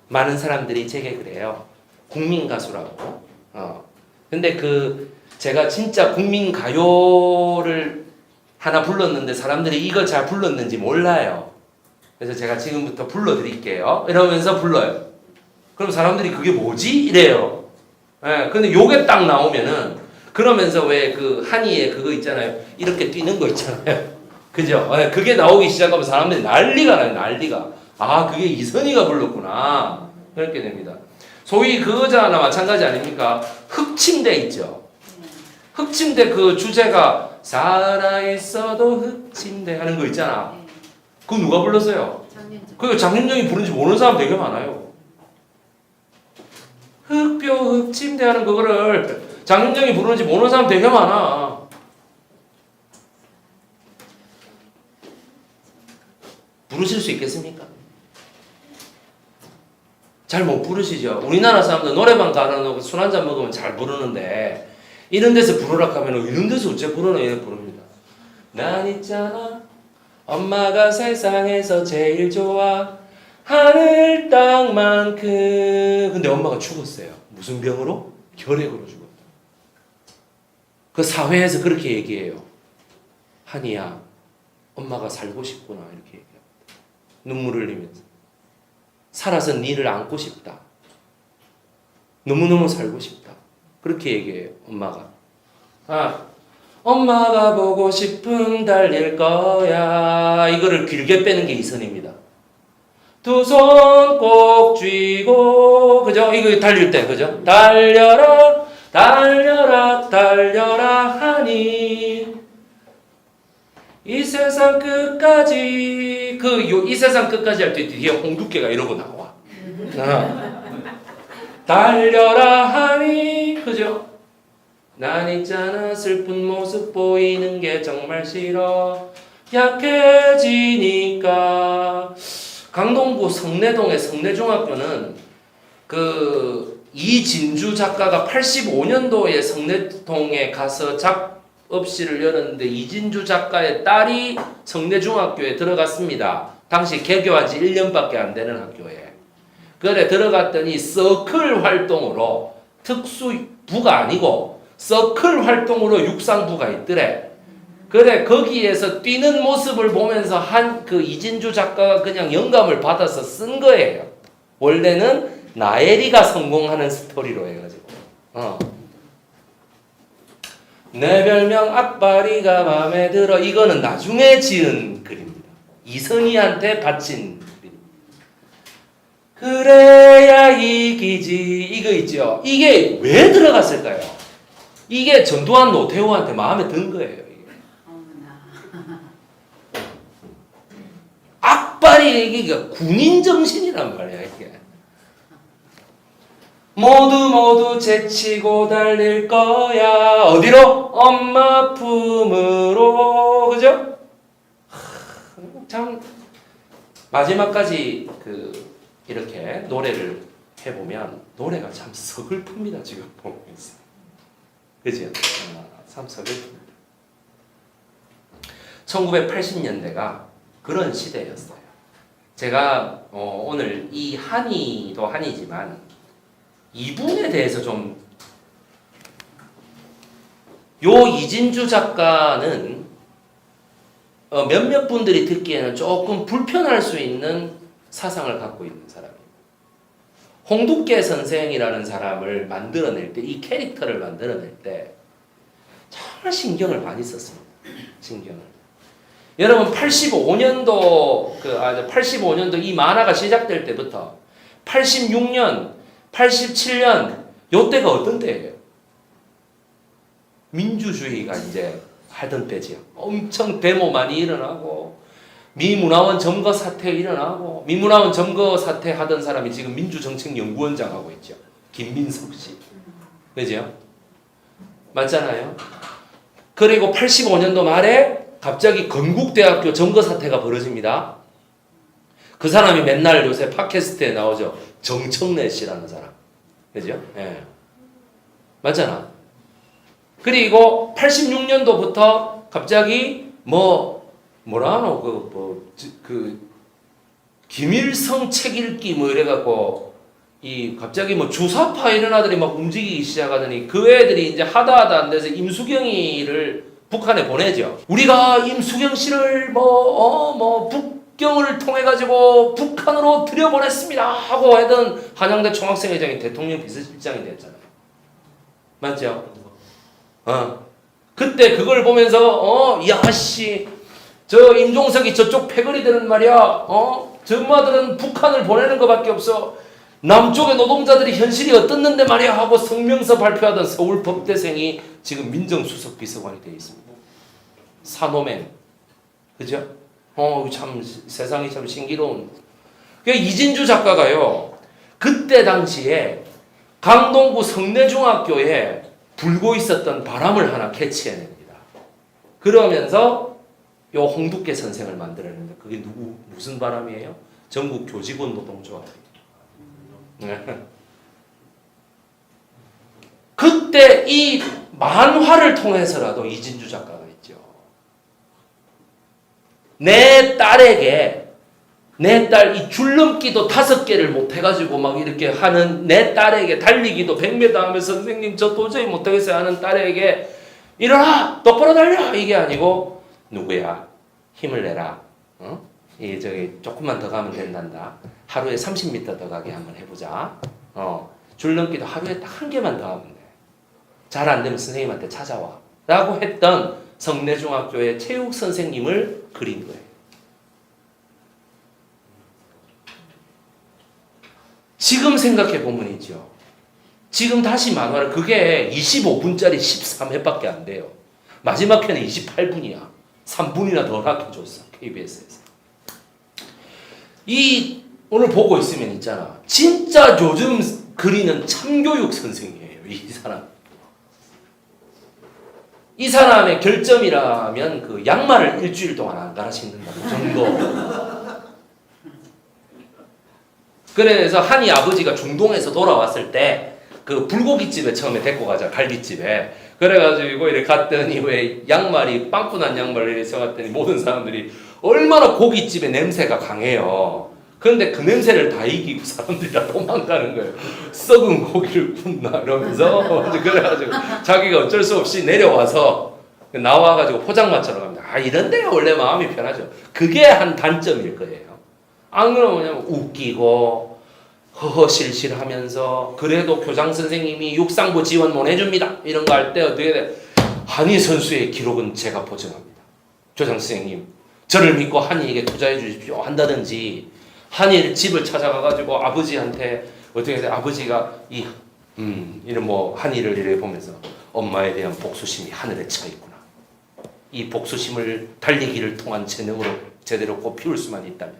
많은 사람들이 제게 그래요. 국민 가수라고. 근데 제가 진짜 국민 가요를 하나 불렀는데 사람들이 이거 잘 불렀는지 몰라요. 그래서 제가 지금부터 불러드릴게요. 이러면서 불러요. 그럼 사람들이 그게 뭐지? 이래요. 근데 요게 딱 나오면은 그러면서 왜 한이의 그거 있잖아요. 이렇게 뛰는 거 있잖아요. 그죠? 그게 나오기 시작하면 사람들이 난리가 나요. 난리가. 그게 이선희가 불렀구나. 그렇게 됩니다. 소위 그거잖아 마찬가지 아닙니까? 흑침대 있죠. 흑침대 그 주제가 살아있어도 흑침대 하는 거 있잖아. 그거 누가 불렀어요? 그거 장윤정이 부른지 모르는 사람 되게 많아요. 흑뼈 흑침대 하는 그거를 장윤정이 부르는지 모르는 사람 되게 많아. 부르실 수 있겠습니까? 잘 못 부르시죠? 우리나라 사람들 노래방 가놓고 술 한잔 먹으면 잘 부르는데 이런 데서 부르라 하면 이런 데서 어째 부르나 이렇게 부릅니다. 난 있잖아 엄마가 세상에서 제일 좋아 하늘 땅만큼. 근데 엄마가 죽었어요. 무슨 병으로? 결핵으로 죽었다. 그 사회에서 그렇게 얘기해요. 한이야, 엄마가 살고 싶구나 이렇게 얘기합니다. 눈물을 흘리면서 살아서 니를 안고 싶다. 너무너무 살고 싶다. 그렇게 얘기해요. 엄마가. 엄마가 보고 싶은 달릴 거야. 이거를 길게 빼는 게 이선입니다. 두 손 꼭 쥐고, 그죠? 이거 달릴 때, 그죠? 달려라, 달려라, 달려라 하니 이 세상 끝까지. 이 세상 끝까지 할 때 뒤에 홍두깨가 이러고 나와. 달려라 하니, 그죠? 난 있잖아 슬픈 모습 보이는 게 정말 싫어. 약해지니까. 강동구 성내동의 성내중학교는 이진주 작가가 85년도에 성내동에 가서 작업실을 열었는데 이진주 작가의 딸이 성내중학교에 들어갔습니다. 당시 개교한 지 1년밖에 안 되는 학교에. 그래 들어갔더니 서클 활동으로, 특수부가 아니고 서클 활동으로 육상부가 있더래. 그래 거기에서 뛰는 모습을 보면서 이진주 작가가 그냥 영감을 받아서 쓴 거예요. 원래는 나엘이가 성공하는 스토리로 해가지고. 내 별명 악바리가 맘에 들어. 이거는 나중에 지은 글입니다. 이선희한테 바친 글입니다. 그래야 이기지. 이거 있죠. 이게 왜 들어갔을까요? 이게 전두환 노태우한테 마음에 든 거예요. 악바리, 이게 군인 정신이란 말이야, 이게. 모두 제치고 달릴 거야. 어디로? 엄마 품으로. 그죠? 참, 마지막까지 이렇게 노래를 해보면, 노래가 참 서글픕니다, 지금 보면서. 그죠? 참 서글픕니다. 1980년대가 그런 시대였어요. 제가 오늘 이 한이도 한이지만 이분에 대해서 요 이진주 작가는 몇몇 분들이 듣기에는 조금 불편할 수 있는 사상을 갖고 있는 사람이에요. 홍두깨 선생이라는 사람을 만들어낼 때, 이 캐릭터를 만들어낼 때 정말 신경을 많이 썼습니다. 신경을. 여러분 85년도 이 만화가 시작될 때부터 86년, 87년 요때가 어떤 때예요? 민주주의가 이제 하던 때지요. 엄청 데모 많이 일어나고 미문화원 점거 사태 일어나고, 미문화원 점거 사태 하던 사람이 지금 민주정책연구원장 하고 있죠. 김민석 씨. 그죠? 맞잖아요. 그리고 85년도 말에 갑자기 건국대학교 점거 사태가 벌어집니다. 그 사람이 맨날 요새 팟캐스트에 나오죠. 정청래 씨라는 사람. 그죠? 예. 맞잖아. 그리고 86년도부터 갑자기 김일성 책 읽기 이래갖고 갑자기 주사파 이런 아들이 막 움직이기 시작하더니 그 애들이 이제 하다 안 돼서 임수경이를 북한에 보내죠. 우리가 임수경 씨를 북경을 통해 가지고 북한으로 들여보냈습니다 하고 하던 한양대 총학생회장이 대통령 비서실장이 됐잖아요. 맞죠? 그때 그걸 보면서 야씨 저 임종석이 저쪽 패거리들은 말이야 전마들은 북한을 보내는 것밖에 없어. 남쪽의 노동자들이 현실이 어떻는데 말이야 하고 성명서 발표하던 서울 법대생이 지금 민정수석 비서관이 되어 있습니다. 사노맨. 그죠? 참 세상이 참 신기로운. 이진주 작가가요. 그때 당시에 강동구 성내중학교에 불고 있었던 바람을 하나 캐치해냅니다. 그러면서 요 홍두깨 선생을 만들어냅니다. 그게 무슨 바람이에요? 전국 교직원 노동조합이에요. 그때 이 만화를 통해서라도 이진주 작가가 있죠. 내 딸에게 내 딸 이 줄넘기도 5개를 못 해가지고 막 이렇게 하는 내 딸에게 달리기도 100m 하면서 선생님 저 도저히 못하겠어요 하는 딸에게 일어나 똑바로 달려 이게 아니고 누구야 힘을 내라 이 저기 조금만 더 가면 된단다 하루에 30m 더 가게 한번 해보자 줄넘기도 하루에 딱 1개만 더 하면 돼 잘 안 되면 선생님한테 찾아와 라고 했던 성내중학교의 체육 선생님을 그린 거예요. 지금 생각해 보면 있죠. 지금 다시 만화를 그게 25분짜리 13회밖에 안 돼요. 마지막 회는 28분이야. 3분이나 더 아껴줬어. KBS에서. 이 오늘 보고 있으면 있잖아. 진짜 요즘 그리는 참교육 선생이에요. 이 사람. 이 사람의 결점이라면 그 양말을 일주일 동안 안 갈아 신는다. 그 정도. 그래서 한이 아버지가 중동에서 돌아왔을 때 그 불고기집에 처음에 데리고 가자 갈비집에 그래가지고 이렇게 갔더니 왜 양말이 빵꾸난 양말을 이렇게 써갔더니 모든 사람들이 얼마나 고깃집의 냄새가 강해요. 그런데 그 냄새를 다 이기고 사람들이 다 도망가는 거예요. 썩은 고기를 굽나 이러면서 그래가지고 자기가 어쩔 수 없이 내려와서 나와가지고 포장마차로 갑니다. 아 이런데요 원래 마음이 편하죠. 그게 한 단점일 거예요. 안 그러면 뭐냐면 웃기고 허허실실하면서 그래도 교장 선생님이 육상부 지원 보내줍니다. 이런 거 할 때 어떻게 돼? 한희 선수의 기록은 제가 보증합니다. 교장 선생님 저를 믿고 한희에게 투자해 주십시오 한다든지 한희 집을 찾아가가지고 아버지한테 어떻게 돼? 아버지가 이런 뭐 한희를 이렇게 보면서 엄마에 대한 복수심이 하늘에 차 있구나. 이 복수심을 달리기를 통한 재능으로 제대로 꽃피울 수만 있다면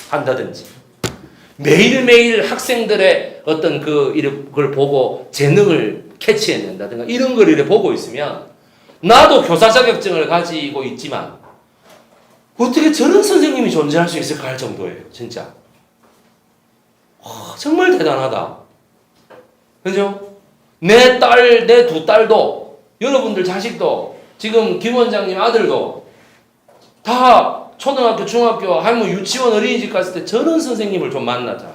한다든지 매일매일 학생들의 어떤 그걸 보고 재능을 캐치해낸다든가 이런 걸 이렇게 보고 있으면 나도 교사 자격증을 가지고 있지만 어떻게 저런 선생님이 존재할 수 있을까 할 정도예요. 진짜 정말 대단하다. 그죠? 내 딸, 내 두 딸도 여러분들 자식도 지금 김 원장님 아들도 다 초등학교, 중학교, 아니면 유치원, 어린이집 갔을 때 저런 선생님을 좀 만나자.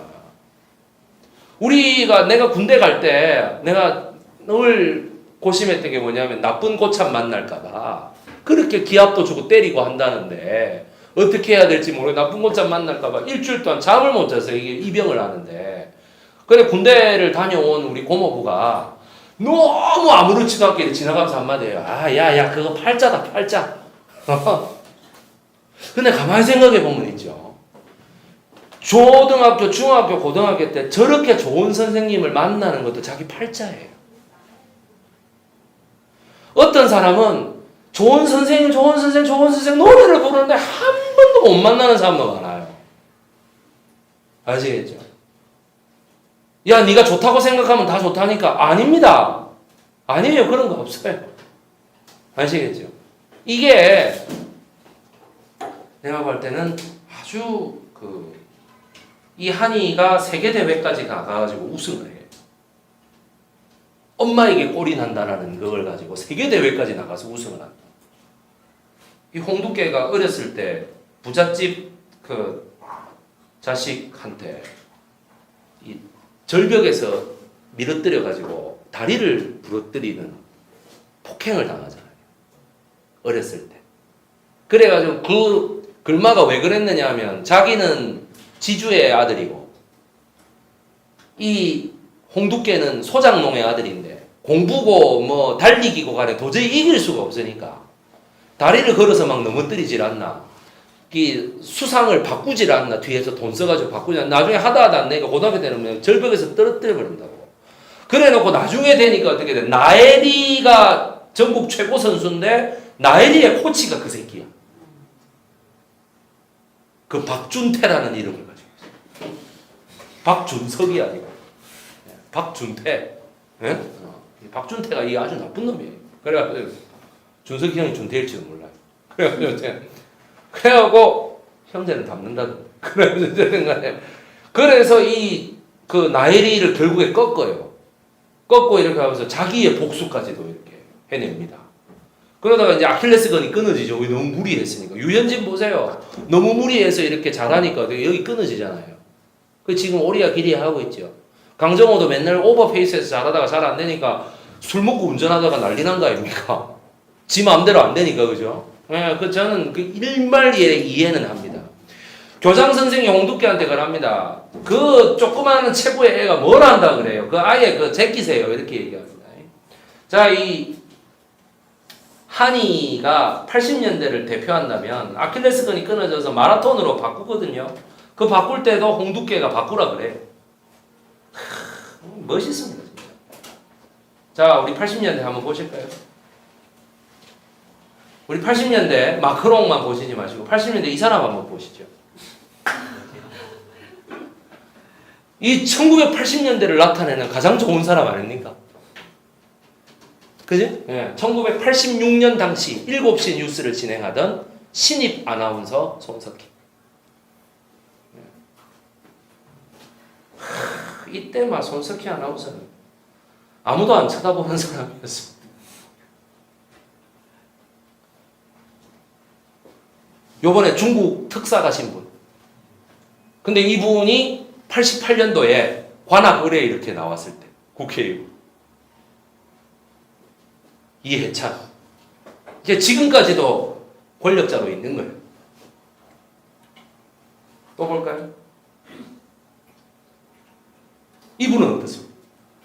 내가 군대 갈 때 내가 늘 고심했던 게 뭐냐면 나쁜 고참 만날까봐 그렇게 기합도 주고 때리고 한다는데 어떻게 해야 될지 모르고 나쁜 고참 만날까봐 일주일 동안 잠을 못 자서 이게 이병을 하는데 그래 군대를 다녀온 우리 고모부가 너무 아무렇지도 않게 지나가면서 한마디 해요. 야 그거 팔자다 팔자. 근데 가만히 생각해 보면 있죠. 초등학교, 중학교, 고등학교 때 저렇게 좋은 선생님을 만나는 것도 자기 팔자예요. 어떤 사람은 좋은 선생님 노래를 부르는데 한 번도 못 만나는 사람도 많아요. 아시겠죠? 야, 네가 좋다고 생각하면 다 좋다니까. 아닙니다. 아니에요. 그런 거 없어요. 아시겠죠? 이게 내가 볼 때는 아주 이 한이가 세계대회까지 가가지고 우승을 해요. 엄마에게 꼴이 난다라는 그걸 가지고 세계대회까지 나가서 우승을 한다. 이 홍두깨가 어렸을 때 부잣집 자식한테 이 절벽에서 밀어뜨려가지고 다리를 부러뜨리는 폭행을 당하잖아요. 어렸을 때. 그래가지고 그 글마가 왜 그랬느냐 하면 자기는 지주의 아들이고 이 홍두깨는 소장농의 아들인데 공부고 뭐 달리기고 간에 도저히 이길 수가 없으니까 다리를 걸어서 막 넘어뜨리질 않나 이 수상을 바꾸질 않나 뒤에서 돈 써가지고 바꾸지 않나 나중에 하다 내가 고등학교 때는 절벽에서 떨어뜨려 버린다고 그래 놓고 나중에 되니까 어떻게 돼 나엘이가 전국 최고 선수인데 나엘이의 코치가 그 새끼야 그 박준태라는 이름을 가지고 있어요. 박준석이 아니고 박준태. 예? 박준태가 이게 아주 나쁜 놈이에요. 그래가지고 준석이 형이 준태일지도 몰라요. 그래가지고 형제는 닮는다. 그래서 그 나엘이를 결국에 꺾어요. 꺾고 이렇게 하면서 자기의 복수까지도 이렇게 해냅니다. 그러다가 이제 아킬레스건이 끊어지죠. 왜? 너무 무리했으니까. 유현진 보세요. 너무 무리해서 이렇게 잘하니까 여기 끊어지잖아요. 그 지금 오리야 기리야 하고 있죠. 강정호도 맨날 오버페이스에서 잘하다가 잘 안 되니까 술 먹고 운전하다가 난리 난 거 아닙니까? 지 마음대로 안 되니까, 그죠? 예, 저는 그 일말의 이해는 합니다. 교장 선생이 홍두깨한테 그럽니다. 그 조그마한 체구의 애가 뭘 한다 그래요? 그 아예 그 제끼세요. 이렇게 얘기합니다. 자, 이 한이가 80년대를 대표한다면 아킬레스건이 끊어져서 마라톤으로 바꾸거든요. 그 바꿀 때도 홍두깨가 바꾸라 그래요. 멋있습니다, 진짜. 자, 우리 80년대 한번 보실까요? 우리 80년대 마크롱만 보시지 마시고 80년대 이 사람 한번 보시죠. 이 1980년대를 나타내는 가장 좋은 사람 아닙니까? 그지? 예. 1986년 당시 7시 뉴스를 진행하던 신입 아나운서 손석희. 이때 막 손석희 아나운서는 아무도 안 쳐다보는 사람이었습니다. 요번에 중국 특사 가신 분. 근데 이분이 88년도에 관악 의뢰 이렇게 나왔을 때 국회의원 이해찬. 이제 지금까지도 권력자로 있는 거예요. 또 볼까요? 이분은 어떻습니까?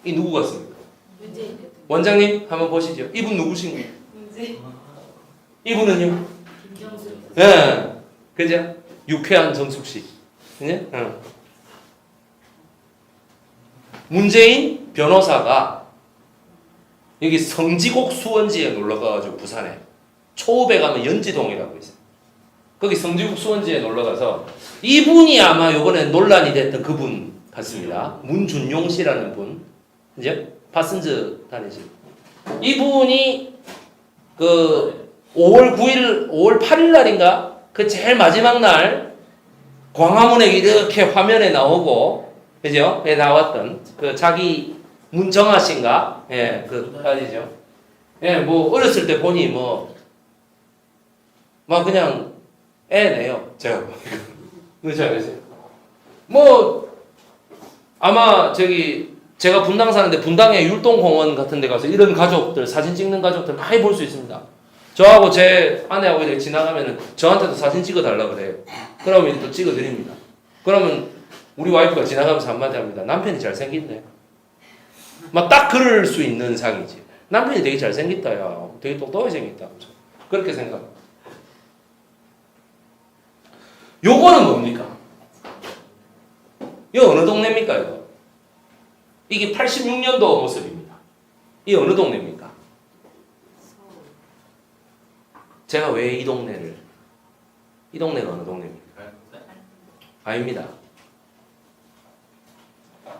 이 누구 같습니까? 문재인 대통령. 원장님 한번 보시죠. 이분 누구신가요? 문재인. 이분은요? 김정수. 예, 그죠? 유쾌한 정숙 씨. 그죠? 응. 문재인 변호사가 여기 성지곡 수원지에 놀러 가가지고 부산에 초읍에 가면 연지동이라고 있어요. 거기 성지곡 수원지에 놀러 가서 이분이 아마 요번에 논란이 됐던 그분 같습니다. 문준용 씨라는 분, 이제 파슨즈 다니시고 이분이 그 5월 9일, 5월 8일 날인가 그 제일 마지막 날 광화문에 이렇게 화면에 나오고 그죠? 예, 나왔던 그 자기 문정아 씨인가? 예, 그 아니죠. 예, 뭐 어렸을 때 보니 뭐 막 그냥 애네요. 제가 그렇지 않으세요? 뭐 아마 저기 제가 분당 사는데 분당에 율동공원 같은 데 가서 이런 가족들 사진 찍는 가족들 많이 볼 수 있습니다. 저하고 제 아내하고 이렇게 지나가면은 저한테도 사진 찍어달라 그래요. 그러면 또 찍어드립니다. 그러면 우리 와이프가 지나가면서 한마디 합니다. 남편이 잘생긴데. 막 딱 그럴 수 있는 상이지. 남편이 되게 잘생겼다, 야. 되게 똑똑하게 생겼다. 그렇게 생각합니다. 요거는 뭡니까? 이거 어느 동네입니까, 이거? 이게 86년도 모습입니다. 이 어느 동네입니까? 제가 왜 이 동네가 어느 동네입니까? 아닙니다.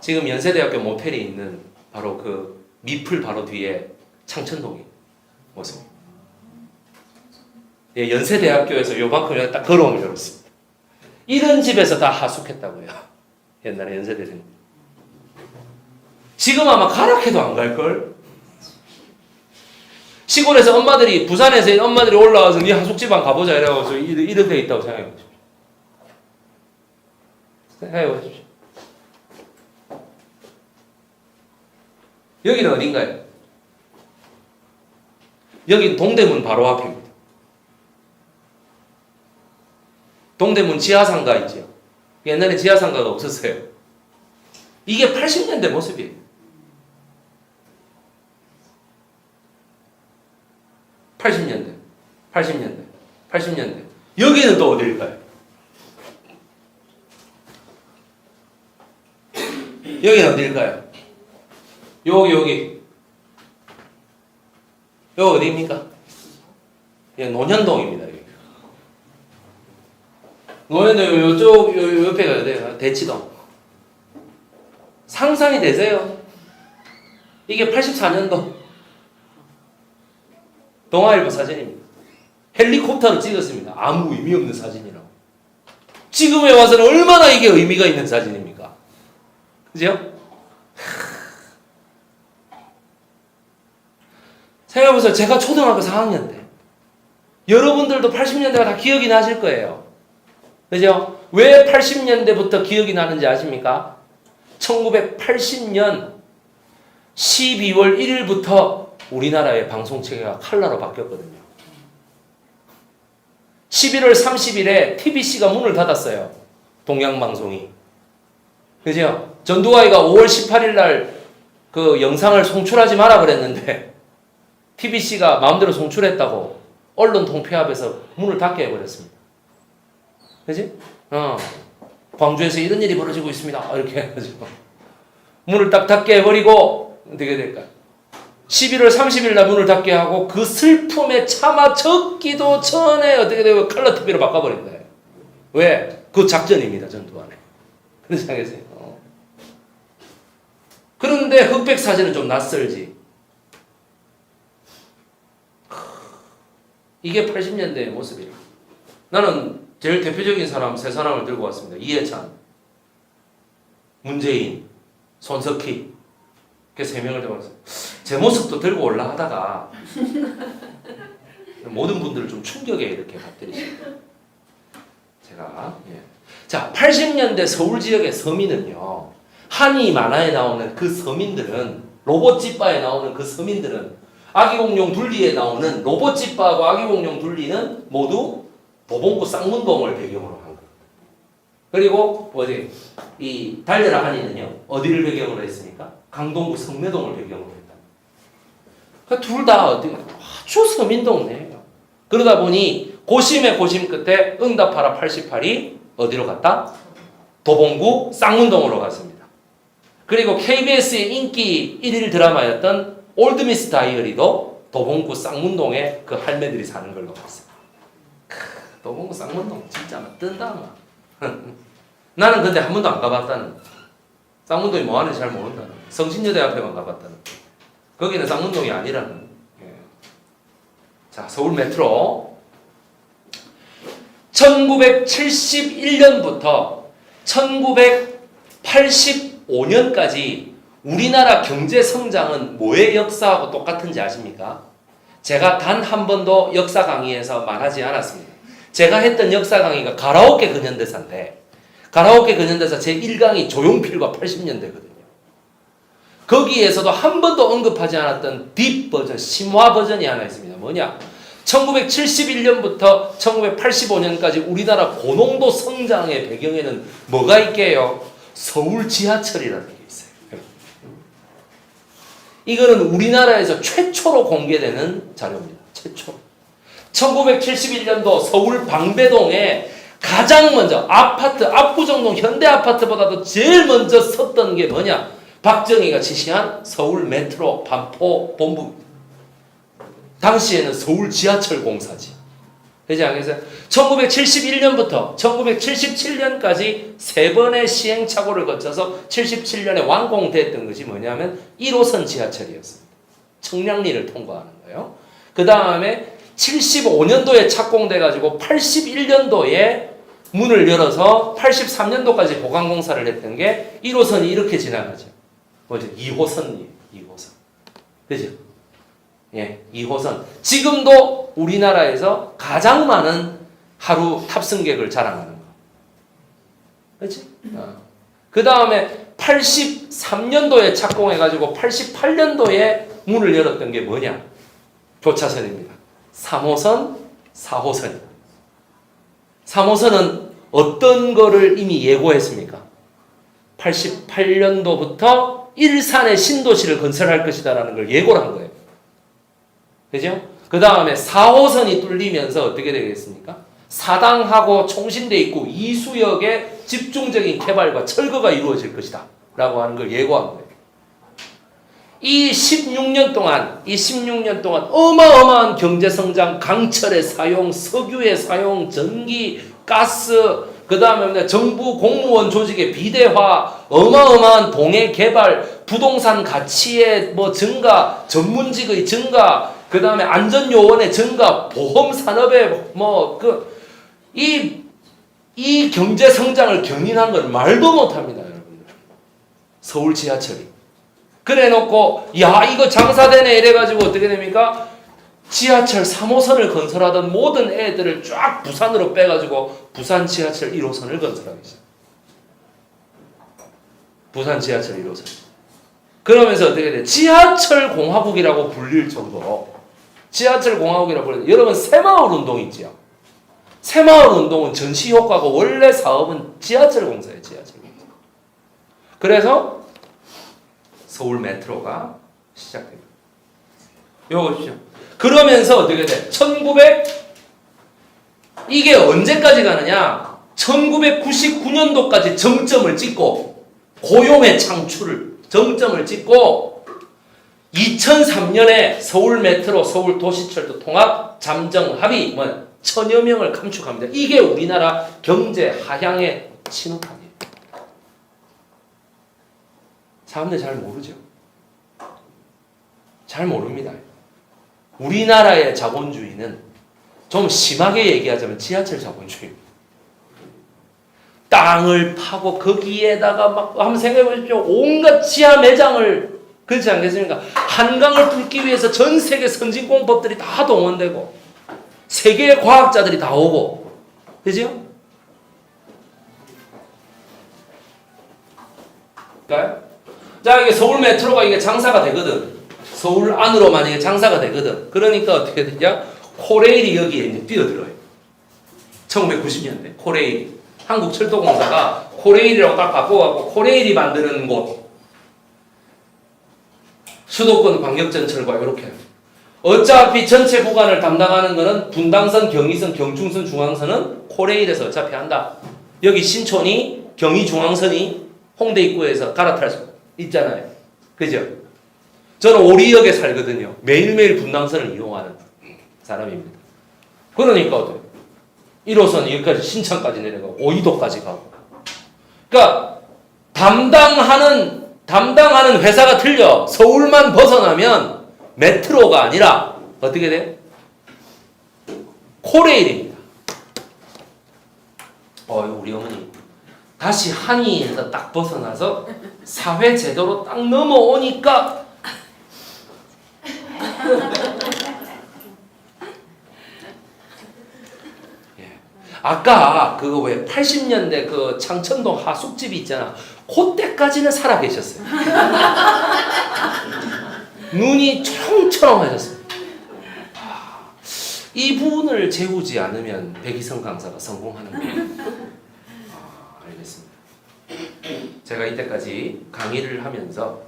지금 연세대학교 모텔이 있는 바로 그 미플 바로 뒤에 창천동이 모습입니다. 예, 연세대학교에서 요만큼 딱 걸어오면 이렇습니다. 이런 집에서 다 하숙했다고요. 옛날에 연세대는. 지금 아마 가락해도 안 갈걸? 시골에서 엄마들이, 부산에서 엄마들이 올라와서 네 하숙집안 가보자 이래가지고 이런 데 있다고 생각해보십시오. 생각해보십시오. 여기는 어딘가요? 여기 동대문 바로 앞입니다. 동대문 지하상가 있죠. 옛날에 지하상가가 없었어요. 이게 80년대 모습이에요. 80년대. 여기는 또 어딜까요? 여기는 어딜까요? 여기. 여기 어디입니까? 여기 논현동입니다. 여기. 논현동 요쪽 요 옆에가 어디예요? 대치동. 상상이 되세요? 이게 84년도 동아일보 사진입니다. 헬리콥터로 찍었습니다. 아무 의미 없는 사진이라고. 지금에 와서는 얼마나 이게 의미가 있는 사진입니까? 그죠? 생각해보세요. 제가 초등학교 4학년 때 여러분들도 80년대가 다 기억이 나실 거예요. 그죠? 왜 80년대부터 기억이 나는지 아십니까? 1980년 12월 1일부터 우리나라의 방송체계가 칼라로 바뀌었거든요. 11월 30일에 TBC가 문을 닫았어요. 동양방송이. 그죠? 전두환이가 5월 18일 날 그 영상을 송출하지 마라 그랬는데 TBC가 마음대로 송출했다고 언론 통폐합에서 문을 닫게 해버렸습니다. 그지? 광주에서 이런 일이 벌어지고 있습니다. 이렇게 해가지고 문을 딱 닫게 해버리고 어떻게 될까요? 11월 30일 날 문을 닫게 하고 그 슬픔에 차마 적기도 전에 어떻게 되고 컬러 TV로 바꿔버린 거예요. 왜? 그 작전입니다. 전두환에. 그런 생각이세요. 그런데 흑백 사진은 좀 낯설지. 이게 80년대의 모습이에요. 나는 제일 대표적인 사람 세 사람을 들고 왔습니다. 이해찬, 문재인, 손석희 이렇게 세 명을 들고 왔어요. 제 모습도 들고 올라 하다가 모든 분들을 좀 충격에 이렇게 받들이십니다. 제가 자 80년대 서울 지역의 서민은요. 한이 만화에 나오는 그 서민들은 로봇집바에 나오는 그 서민들은 아기공룡 둘리에 나오는 로봇집바하고 아기공룡 둘리는 모두 도봉구 쌍문동을 배경으로 한 거예요. 그리고 어디 이 달려라 한이는요 어디를 배경으로 했습니까? 강동구 성매동을 배경으로 했다. 그러니까 둘 다 아주 서민 동네예요. 그러다 보니 고심의 고심 끝에 응답하라 88이 어디로 갔다? 도봉구 쌍문동으로 갔습니다. 그리고 KBS의 인기 1일 드라마였던 올드미스 다이어리도 도봉구 쌍문동에 그 할매들이 사는 걸로 봤어요. 도봉구 쌍문동 진짜 뜬다 막. 나는 근데 한 번도 안 가봤다는. 쌍문동이 뭐 하는지 잘 모른다는. 성신여대 앞에만 가봤다는. 거기는 쌍문동이 아니라는. 자, 서울 메트로 1971년부터 1985년까지 우리나라 경제 성장은 뭐의 역사하고 똑같은지 아십니까? 제가 단 한 번도 역사 강의에서 말하지 않았습니다. 제가 했던 역사 강의가 가라오케 근현대사인데 가라오케 근현대사 제1강이 조용필과 80년대거든요. 거기에서도 한 번도 언급하지 않았던 딥 버전, 심화 버전이 하나 있습니다. 뭐냐? 1971년부터 1985년까지 우리나라 고농도 성장의 배경에는 뭐가 있게요? 서울 지하철이라는 게 있어요. 이거는 우리나라에서 최초로 공개되는 자료입니다. 최초. 1971년도 서울 방배동에 가장 먼저 아파트, 압구정동 현대아파트보다도 제일 먼저 섰던 게 뭐냐? 박정희가 지시한 서울 메트로 반포 본부입니다. 당시에는 서울 지하철 공사지. 되지 않겠어요? 1971년부터 1977년까지 세 번의 시행착오를 거쳐서 77년에 완공됐던 것이 뭐냐면 1호선 지하철이었습니다. 청량리를 통과하는 거예요. 그 다음에 75년도에 착공돼가지고 81년도에 문을 열어서 83년도까지 보강공사를 했던 게 1호선이 이렇게 지나가죠. 뭐죠? 2호선이에요. 2호선. 그죠? 예, 2호선. 지금도 우리나라에서 가장 많은 하루 탑승객을 자랑하는 거. 그렇지? 그 다음에 83년도에 착공해가지고 88년도에 문을 열었던 게 뭐냐? 교차선입니다. 3호선, 4호선. 3호선은 어떤 거를 이미 예고했습니까? 88년도부터 일산에 신도시를 건설할 것이다라는 걸 예고를 한 거예요. 그죠? 그 다음에 4호선이 뚫리면서 어떻게 되겠습니까? 사당하고 총신대 있고 이수역의 집중적인 개발과 철거가 이루어질 것이다 라고 하는 걸 예고한 거예요. 이 16년 동안 어마어마한 경제성장, 강철의 사용, 석유의 사용, 전기, 가스, 그 다음에 정부 공무원 조직의 비대화, 어마어마한 동해 개발, 부동산 가치의 증가, 전문직의 증가, 그 다음에 안전요원의 증가, 보험산업의 이 경제 성장을 견인한 걸 말도 못합니다, 여러분들. 서울 지하철이. 그래 놓고, 야, 이거 장사되네, 이래가지고 어떻게 됩니까? 지하철 3호선을 건설하던 모든 애들을 쫙 부산으로 빼가지고 부산 지하철 1호선을 건설하기 시작. 부산 지하철 1호선. 그러면서 어떻게 돼? 지하철 공화국이라고 불릴 정도로 지하철 공화국이라고 불릴 여러분 새마을 운동 있지요? 새마을 운동은 전시 효과고 원래 사업은 지하철 공사예요. 지하철 공사. 그래서 서울 메트로가 시작됩니다. 이거 보십시오. 그러면서 어떻게 돼? 이게 언제까지 가느냐? 1999년도까지 정점을 찍고 고용의 창출을 정점을 찍고 2003년에 서울 메트로 서울 도시철도 통합 잠정 합의 1000여 명을 감축합니다. 이게 우리나라 경제 하향의 신호탄이에요. 사람들 잘 모르죠. 잘 모릅니다. 우리나라의 자본주의는 좀 심하게 얘기하자면 지하철 자본주의입니다. 땅을 파고 거기에다가 막 한번 생각해 보십시오. 온갖 지하 매장을 그렇지 않겠습니까? 한강을 뚫기 위해서 전 세계 선진공법들이 다 동원되고 세계의 과학자들이 다 오고 그죠? 자, 이게 서울 메트로가 이게 장사가 되거든. 서울 안으로 만약에 장사가 되거든. 그러니까 어떻게 되냐? 코레일이 여기에 이제 뛰어들어요. 1990년대 코레일이 한국철도공사가 코레일이라고 딱 바꿔갖고 코레일이 만드는 곳 수도권 광역전철과 이렇게 어차피 전체 구간을 담당하는 거는 분당선, 경의선, 경충선, 중앙선은 코레일에서 어차피 한다. 여기 신촌이 경의중앙선이 홍대 입구에서 갈아탈 수 있잖아요. 그죠? 저는 오리역에 살거든요. 매일매일 분당선을 이용하는 사람입니다. 그러니까 어때요? 1호선 여기까지 신천까지 내려가고 오이도까지 가고. 그러니까 담당하는 회사가 틀려. 서울만 벗어나면 메트로가 아니라 어떻게 돼? 코레일입니다. 우리 어머니 다시 한의에서 딱 벗어나서 사회 제도로 딱 넘어오니까 아까 그거 왜 80년대 그 창천동 하숙집이 있잖아. 그때까지는 살아 계셨어요. 눈이 초롱초롱하셨어요. 이분을 재우지 않으면 백이성 강사가 성공하는 거예요. 알겠습니다. 제가 이때까지 강의를 하면서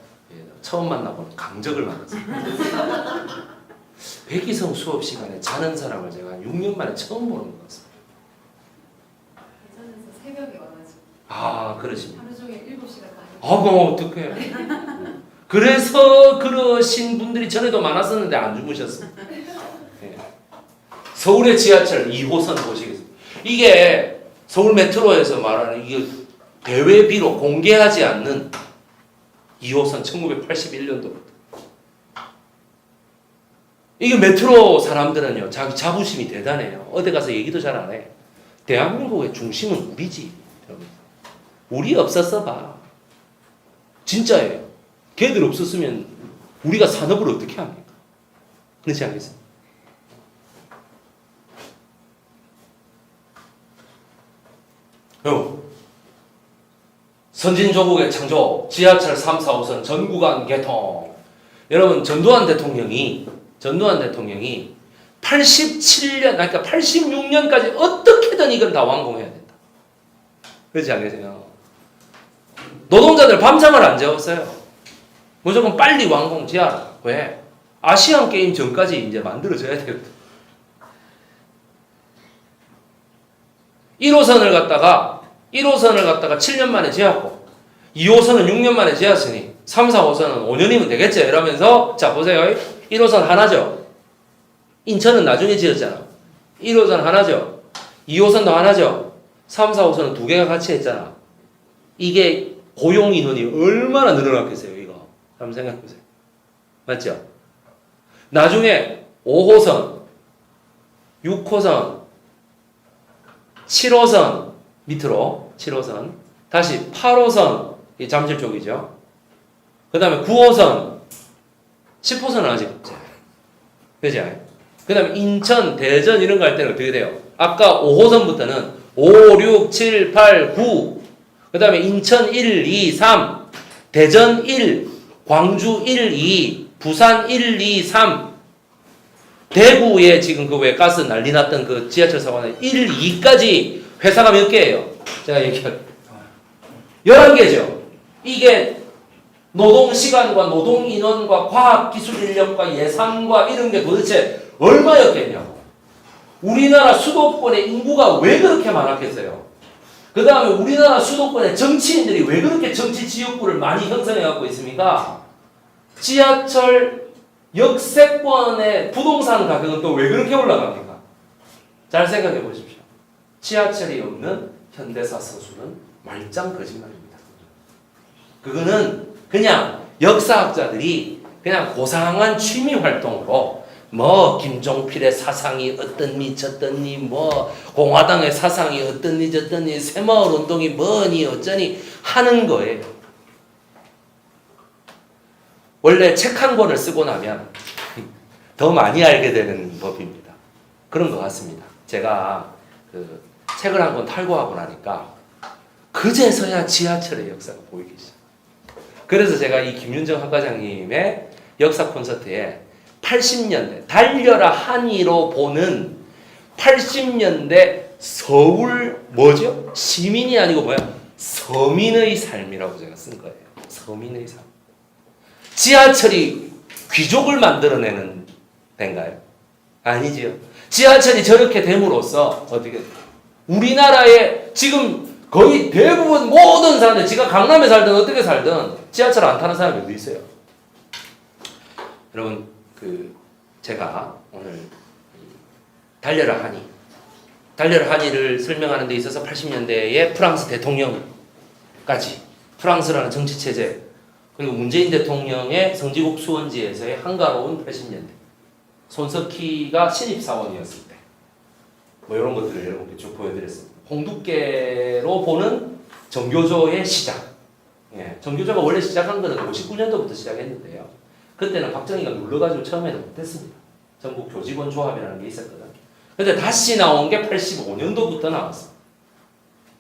처음 만나본 강적을 만났어요. 백이성 수업 시간에 자는 사람을 제가 한 6년 만에 처음 보는 것 같습니다. 예전에서 새벽에 와가지고 그러십니다. 하루 종일 7시간 어떡해. 그래서 그러신 분들이 전에도 많았었는데 안 주무셨어요. 네. 서울의 지하철 2호선 보시겠습니다. 이게 서울 메트로에서 말하는 이게 대외비로 공개하지 않는 2호선 1981년도부터. 이게 메트로 사람들은요, 자기 자부심이 대단해요. 어디 가서 얘기도 잘 안 해. 대한민국의 중심은 우리지. 우리 없었어 봐. 진짜예요. 걔들 없었으면 우리가 산업을 어떻게 합니까? 그렇지 않겠습니까? 선진조국의 창조, 지하철 3, 4호선 전구간 개통. 여러분 전두환 대통령이 87년, 그러니까 86년까지 어떻게든 이건 다 완공해야 된다. 그렇지 않겠어요? 노동자들 밤잠을 안 재웠어요. 무조건 빨리 완공 지하라. 왜? 아시안 게임 전까지 이제 만들어져야 되거든. 1호선을 갖다가 7년 만에 지었고 2호선은 6년 만에 지었으니 3, 4호선은 5년이면 되겠죠. 이러면서 자 보세요. 1호선 하나죠. 인천은 나중에 지었잖아. 1호선 하나죠. 2호선도 하나죠. 3, 4호선은 두 개가 같이 했잖아. 이게 고용 인원이 얼마나 늘어났겠어요, 이거. 한번 생각해 보세요. 맞죠? 나중에 5호선, 6호선, 7호선 밑으로 7호선, 다시 8호선 이 잠실 쪽이죠. 그 다음에 9호선, 10호선은 아직 없죠. 그죠? 그 다음에 인천, 대전 이런 거 할 때는 어떻게 돼요? 아까 5호선부터는 5, 6, 7, 8, 9. 그 다음에 인천 1, 2, 3. 대전 1, 광주 1, 2, 부산 1, 2, 3. 대구에 지금 그 왜 가스 난리 났던 그 지하철 사고는 1, 2까지 회사가 몇 개예요? 제가 얘기할 11개죠. 이게 노동시간과 노동인원과 과학기술인력과 예산과 이런 게 도대체 얼마였겠냐고. 우리나라 수도권의 인구가 왜 그렇게 많았겠어요? 그 다음에 우리나라 수도권의 정치인들이 왜 그렇게 정치 지역구를 많이 형성해 갖고 있습니까? 지하철 역세권의 부동산 가격은 또 왜 그렇게 올라갑니까? 잘 생각해 보십시오. 지하철이 없는 현대사 서술은 말짱 거짓말입니다. 그거는 그냥 역사학자들이 그냥 고상한 취미 활동으로 뭐 김종필의 사상이 어떻니 저떻니 뭐 공화당의 사상이 어떻니 저떻니 새마을 운동이 뭐니 어쩌니 하는 거예요. 원래 책 한 권을 쓰고 나면 더 많이 알게 되는 법입니다. 그런 것 같습니다. 제가 그 책을 한 권 탈고하고 나니까 그제서야 지하철의 역사가 보이기 시작. 그래서 제가 이 김윤정 학과장님의 역사 콘서트에 80년대 달려라 한이로 보는 80년대 서울 뭐죠? 시민이 아니고 뭐야? 서민의 삶이라고 제가 쓴 거예요. 서민의 삶. 지하철이 귀족을 만들어내는 데인가요? 아니지요. 지하철이 저렇게 됨으로써 어떻게 우리나라의 지금 거의 대부분 모든 사람들 지가 강남에 살든 어떻게 살든 지하철 안 타는 사람이 어디 있어요? 여러분 제가 오늘 달려라 한이를 설명하는 데 있어서 80년대에 프랑스 대통령까지 프랑스라는 정치 체제 그리고 문재인 대통령의 성지국 수원지에서의 한가로운 80년대 손석희가 신입사원이었을 때 뭐 이런 것들을 여러분께 쭉 보여드렸습니다. 홍두깨로 보는 정교조의 시작. 예, 정교조가 원래 시작한 거는 59년도부터 시작했는데요. 그때는 박정희가 눌러가지고 처음에는 못했습니다. 전국 교직원 조합이라는 게 있었거든. 근데 다시 나온 게 85년도부터 나왔어.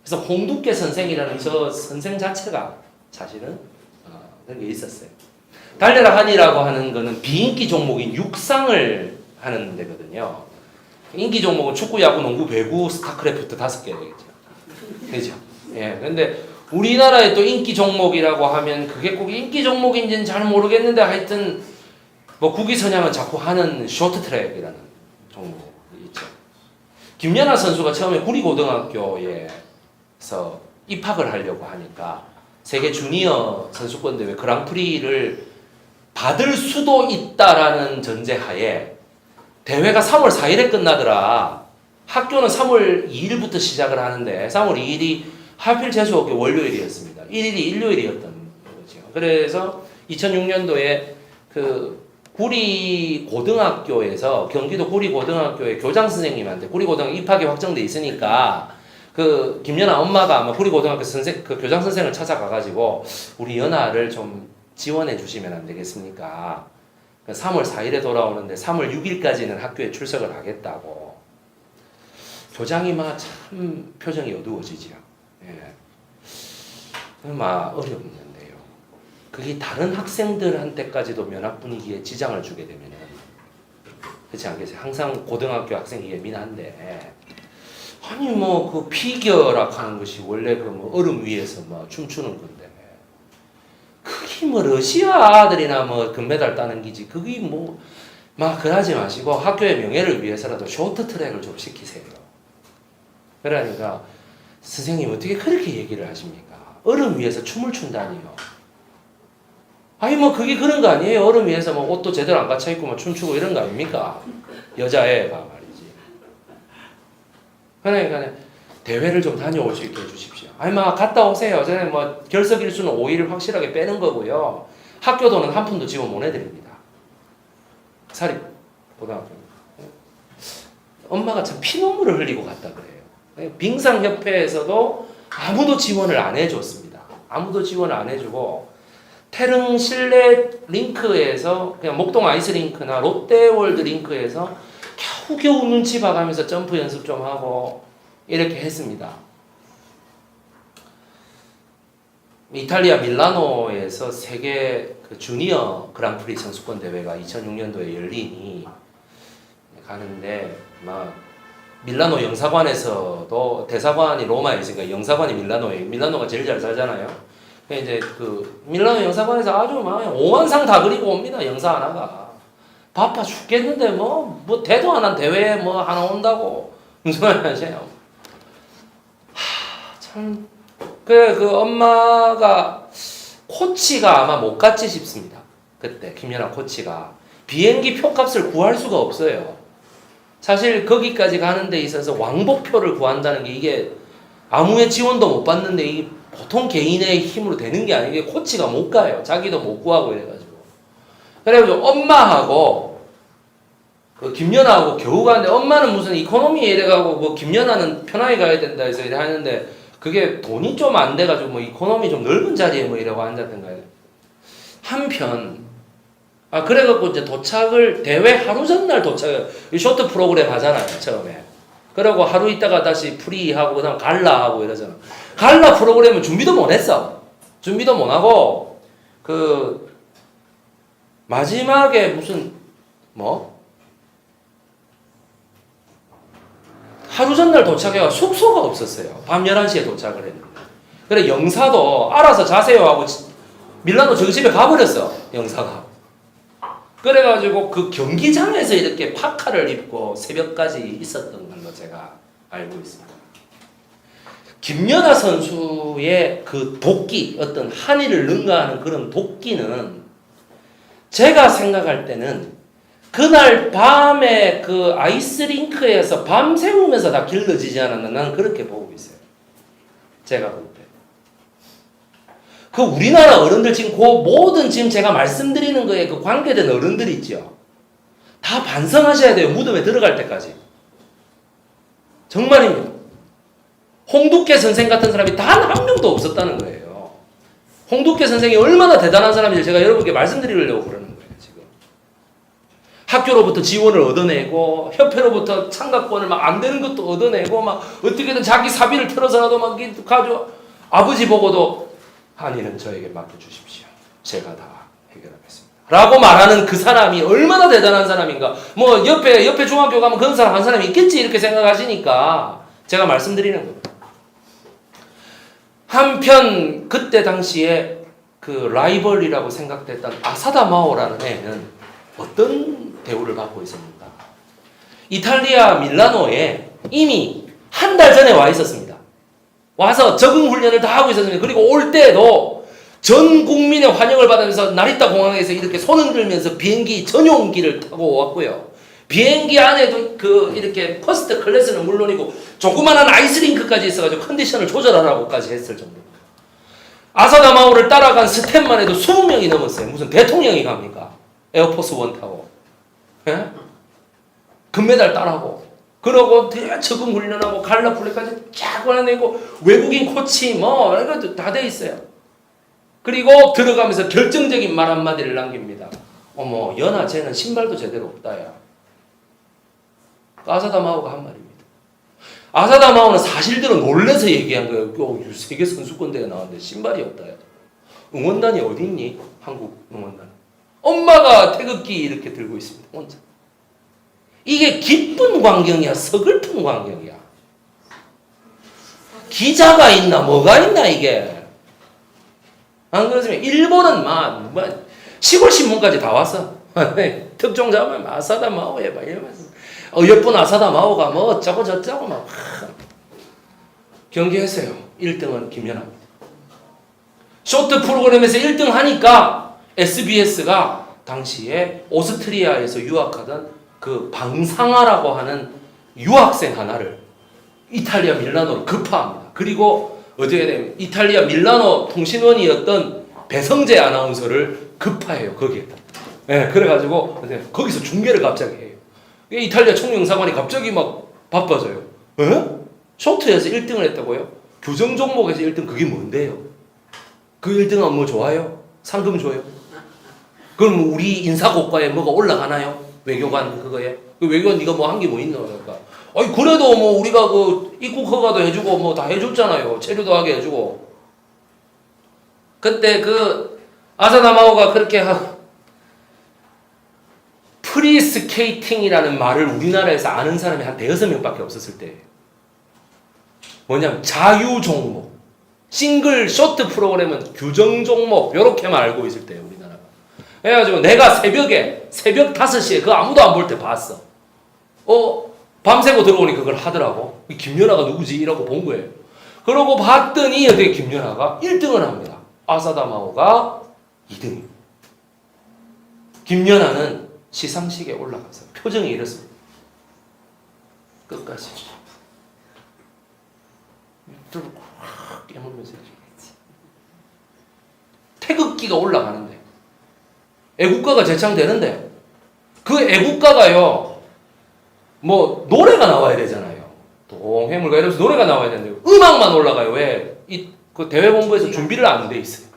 그래서 홍두깨 선생이라는 저 선생 자체가 사실은 그런 게 있었어요. 달려라 한이라고 하는 거는 비인기 종목인 육상을 하는 데거든요. 인기 종목은 축구, 야구, 농구, 배구, 스타크래프트 5개 되겠죠. 그죠? 예. 근데 우리나라의 또 인기 종목이라고 하면 그게 꼭 인기 종목인지는 잘 모르겠는데 하여튼 뭐 국위선양은 자꾸 하는 쇼트트랙이라는 종목이 있죠. 김연아 선수가 처음에 구리고등학교에서 입학을 하려고 하니까 세계 주니어 선수권 대회 그랑프리를 받을 수도 있다라는 전제하에 대회가 3월 4일에 끝나더라. 학교는 3월 2일부터 시작을 하는데 3월 2일이 하필 재수없게 월요일이었습니다. 1일이 일요일이었던 거죠. 그래서 2006년도에 그 구리고등학교에서 경기도 구리고등학교의 교장 선생님한테 구리고등학교 입학이 확정돼 있으니까 그 김연아 엄마가 아마 구리고등학교 그 교장 선생을 찾아가가지고 우리 연아를 좀 지원해 주시면 안 되겠습니까? 3월 4일에 돌아오는데 3월 6일까지는 학교에 출석을 하겠다고. 교장이 막 참 표정이 어두워지죠. 예. 막 어렵는데요. 그게 다른 학생들한테까지도 면학 분위기에 지장을 주게 되면은 그렇지 않겠어요? 항상 고등학교 학생이 예민한데 아니 뭐 그 피겨라 하는 것이 원래 그 뭐 얼음 위에서 뭐 춤추는 건데 그게 뭐 러시아 아들이나 뭐 금메달 따는 기지 그게 뭐 막 그러지 마시고 학교의 명예를 위해서라도 쇼트트랙을 좀 시키세요. 그러니까 선생님 어떻게 그렇게 얘기를 하십니까? 얼음 위에서 춤을 춘다니요. 아니 뭐 그게 그런 거 아니에요. 얼음 위에서 뭐 옷도 제대로 안 갖춰 입고 뭐 춤추고 이런 거 아닙니까? 여자애가 말이지. 그러니까 대회를 좀 다녀올 수 있게 해주십시오. 아니 막 갔다 오세요. 저는 뭐 결석 일수는 5일 확실하게 빼는 거고요. 학교 돈은 한 푼도 지원 못 해드립니다. 사립 고등학교. 엄마가 참 피눈물을 흘리고 갔다 그래요. 빙상협회에서도 아무도 지원을 안 해줬습니다. 아무도 지원을 안 해주고 태릉 실내 링크에서 그냥 목동 아이스링크나 롯데월드 링크에서 겨우겨우 눈치 봐가면서 점프 연습 좀 하고 이렇게 했습니다. 이탈리아 밀라노에서 세계 그 주니어 그랑프리 선수권 대회가 2006년도에 열리니 가는데 막 밀라노 영사관에서도 대사관이 로마에 있으니까 영사관이 밀라노에 밀라노가 제일 잘 살잖아요. 이제 그 밀라노 영사관에서 아주 막 오만상 다 그리고 옵니다. 영사 하나가 바빠 죽겠는데 뭐 대도 안 한 대회에 뭐 하나 온다고 무슨 말 하세요? 참 그 엄마가 코치가 아마 못 갔지 싶습니다. 그때 김연아 코치가 비행기 표값을 구할 수가 없어요. 사실 거기까지 가는 데 있어서 왕복표를 구한다는 게 이게 아무의 지원도 못 받는데 이게 보통 개인의 힘으로 되는 게 아니고 코치가 못 가요. 자기도 못 구하고 이래가지고. 그래가지고 엄마하고 그 김연아하고 겨우 가는데 엄마는 무슨 이코노미에 이래가고 뭐 김연아는 편하게 가야 된다 해서 이래 하는데 그게 돈이 좀 안 돼가지고 뭐 이코노미 좀 넓은 자리에 뭐 이러고 앉았던가 해요. 한편 그래갖고 이제 도착을 대회 하루 전날 도착해요. 쇼트 프로그램 하잖아요 처음에. 그러고 하루 있다가 다시 프리하고 그다음 갈라하고 이러잖아. 갈라 프로그램은 준비도 못 했어. 준비도 못 하고 그 마지막에 무슨 뭐 하루 전날 도착해가 숙소가 없었어요. 밤 11시에 도착을 했는데. 그래 영사도 알아서 자세요 하고 밀라노 정집에 가버렸어. 영사가. 그래가지고 그 경기장에서 이렇게 파카를 입고 새벽까지 있었던 걸로 제가 알고 있습니다. 김연아 선수의 그 도끼, 어떤 한이를 능가하는 그런 도끼는 제가 생각할 때는 그날 밤에 그 아이스링크에서 밤새우면서 다 길러지지 않았나 나는 그렇게 보고 있어요. 제가 볼 때. 그 우리나라 어른들 지금 그 모든 지금 제가 말씀드리는 거에 그 관계된 어른들 있죠. 다 반성하셔야 돼요. 무덤에 들어갈 때까지. 정말입니다. 홍두깨 선생 같은 사람이 단 한 명도 없었다는 거예요. 홍두깨 선생이 얼마나 대단한 사람인지 제가 여러분께 말씀드리려고 그러는 거예요. 지금. 학교로부터 지원을 얻어내고 협회로부터 참가권을 막 안 되는 것도 얻어내고 막 어떻게든 자기 사비를 털어서라도 막 가져. 아버지 보고도 한이는 저에게 맡겨주십시오. 제가 다 해결하겠습니다. 라고 말하는 그 사람이 얼마나 대단한 사람인가. 뭐 옆에 중학교 가면 그런 사람 한 사람이 있겠지 이렇게 생각하시니까 제가 말씀드리는 겁니다. 한편 그때 당시에 그 라이벌이라고 생각됐던 아사다 마오라는 애는 어떤 대우를 받고 있었습니까? 이탈리아 밀라노에 이미 한 달 전에 와 있었습니다. 와서 적응 훈련을 다 하고 있었습니다. 그리고 올 때도 전 국민의 환영을 받으면서 나리타 공항에서 이렇게 손 흔들면서 비행기 전용기를 타고 왔고요. 비행기 안에도 그 이렇게 퍼스트 클래스는 물론이고 조그마한 아이스링크까지 있어가지고 컨디션을 조절하라고까지 했을 정도입니다. 아사다 마오를 따라간 스텝만 해도 20명이 넘었어요. 무슨 대통령이 갑니까? 에어포스 원 타고. 예? 금메달 따라고. 그러고 적응 훈련하고 갈라 플레이까지 쫙 걸어내고 외국인 코치 뭐 이것도 다 돼 있어요. 그리고 들어가면서 결정적인 말 한마디를 남깁니다. 어머 연아 쟤는 신발도 제대로 없다 야. 아사다 마오가 한 말입니다. 아사다 마오는 사실대로 놀래서 얘기한 거예요. 세계 선수권 대회 나왔는데 신발이 없다 야. 응원단이 어디 있니? 한국 응원단. 엄마가 태극기 이렇게 들고 있습니다. 혼자. 이게 기쁜 광경이야, 서글픈 광경이야. 기자가 있나, 뭐가 있나, 이게. 안 그렇습니까? 일본은 막, 시골 신문까지 다 왔어. 특종 잡으면 아사다 마오 해봐. 이러면서. 예쁜 아사다 마오가 뭐 어쩌고 저쩌고 막. 경기했어요. 1등은 김연아입니다. 쇼트 프로그램에서 1등 하니까 SBS가 당시에 오스트리아에서 유학하던 그 방상아라고 하는 유학생 하나를 이탈리아 밀라노로 급파합니다. 그리고 어떻게 되면 이탈리아 밀라노 통신원이었던 배성재 아나운서를 급파해요. 거기에다. 네, 그래가지고 거기서 중계를 갑자기 해요. 이탈리아 총영사관이 갑자기 막 바빠져요. 에? 쇼트에서 1등을 했다고요? 교정 종목에서 1등 그게 뭔데요? 그 1등은 뭐 좋아요? 상금 줘요? 그럼 우리 인사고과에 뭐가 올라가나요? 외교관 그거에. 그 외교관 네가 뭐 한 게 뭐 있나 그러니까. 아니 그래도 뭐 우리가 그 입국 허가도 해주고 뭐 다 해줬잖아요. 체류도 하게 해주고. 그때 그 아사다마오가 그렇게 프리스케이팅이라는 말을 우리나라에서 아는 사람이 한 대여섯 명밖에 없었을 때. 뭐냐면 자유 종목, 싱글 쇼트 프로그램은 규정 종목 이렇게만 알고 있을 때예요 우리나라가. 그래가지고 내가 새벽 5시에 그거 아무도 안 볼 때 봤어. 밤새고 들어오니 그걸 하더라고. 김연아가 누구지? 이러고 본 거예요. 그러고 봤더니 어떻게 김연아가 1등을 합니다. 아사다마오가 2등. 김연아는 시상식에 올라가서 표정이 이렇습니다. 끝까지. 입술을 꽉 깨물면서 태극기가 올라가는데 애국가가 제창되는데 그 애국가가요 뭐 노래가 나와야 되잖아요. 동해물가 이러면서 노래가 나와야 되는데 음악만 올라가요. 왜? 그 대회본부에서 준비를 안 돼 있어요.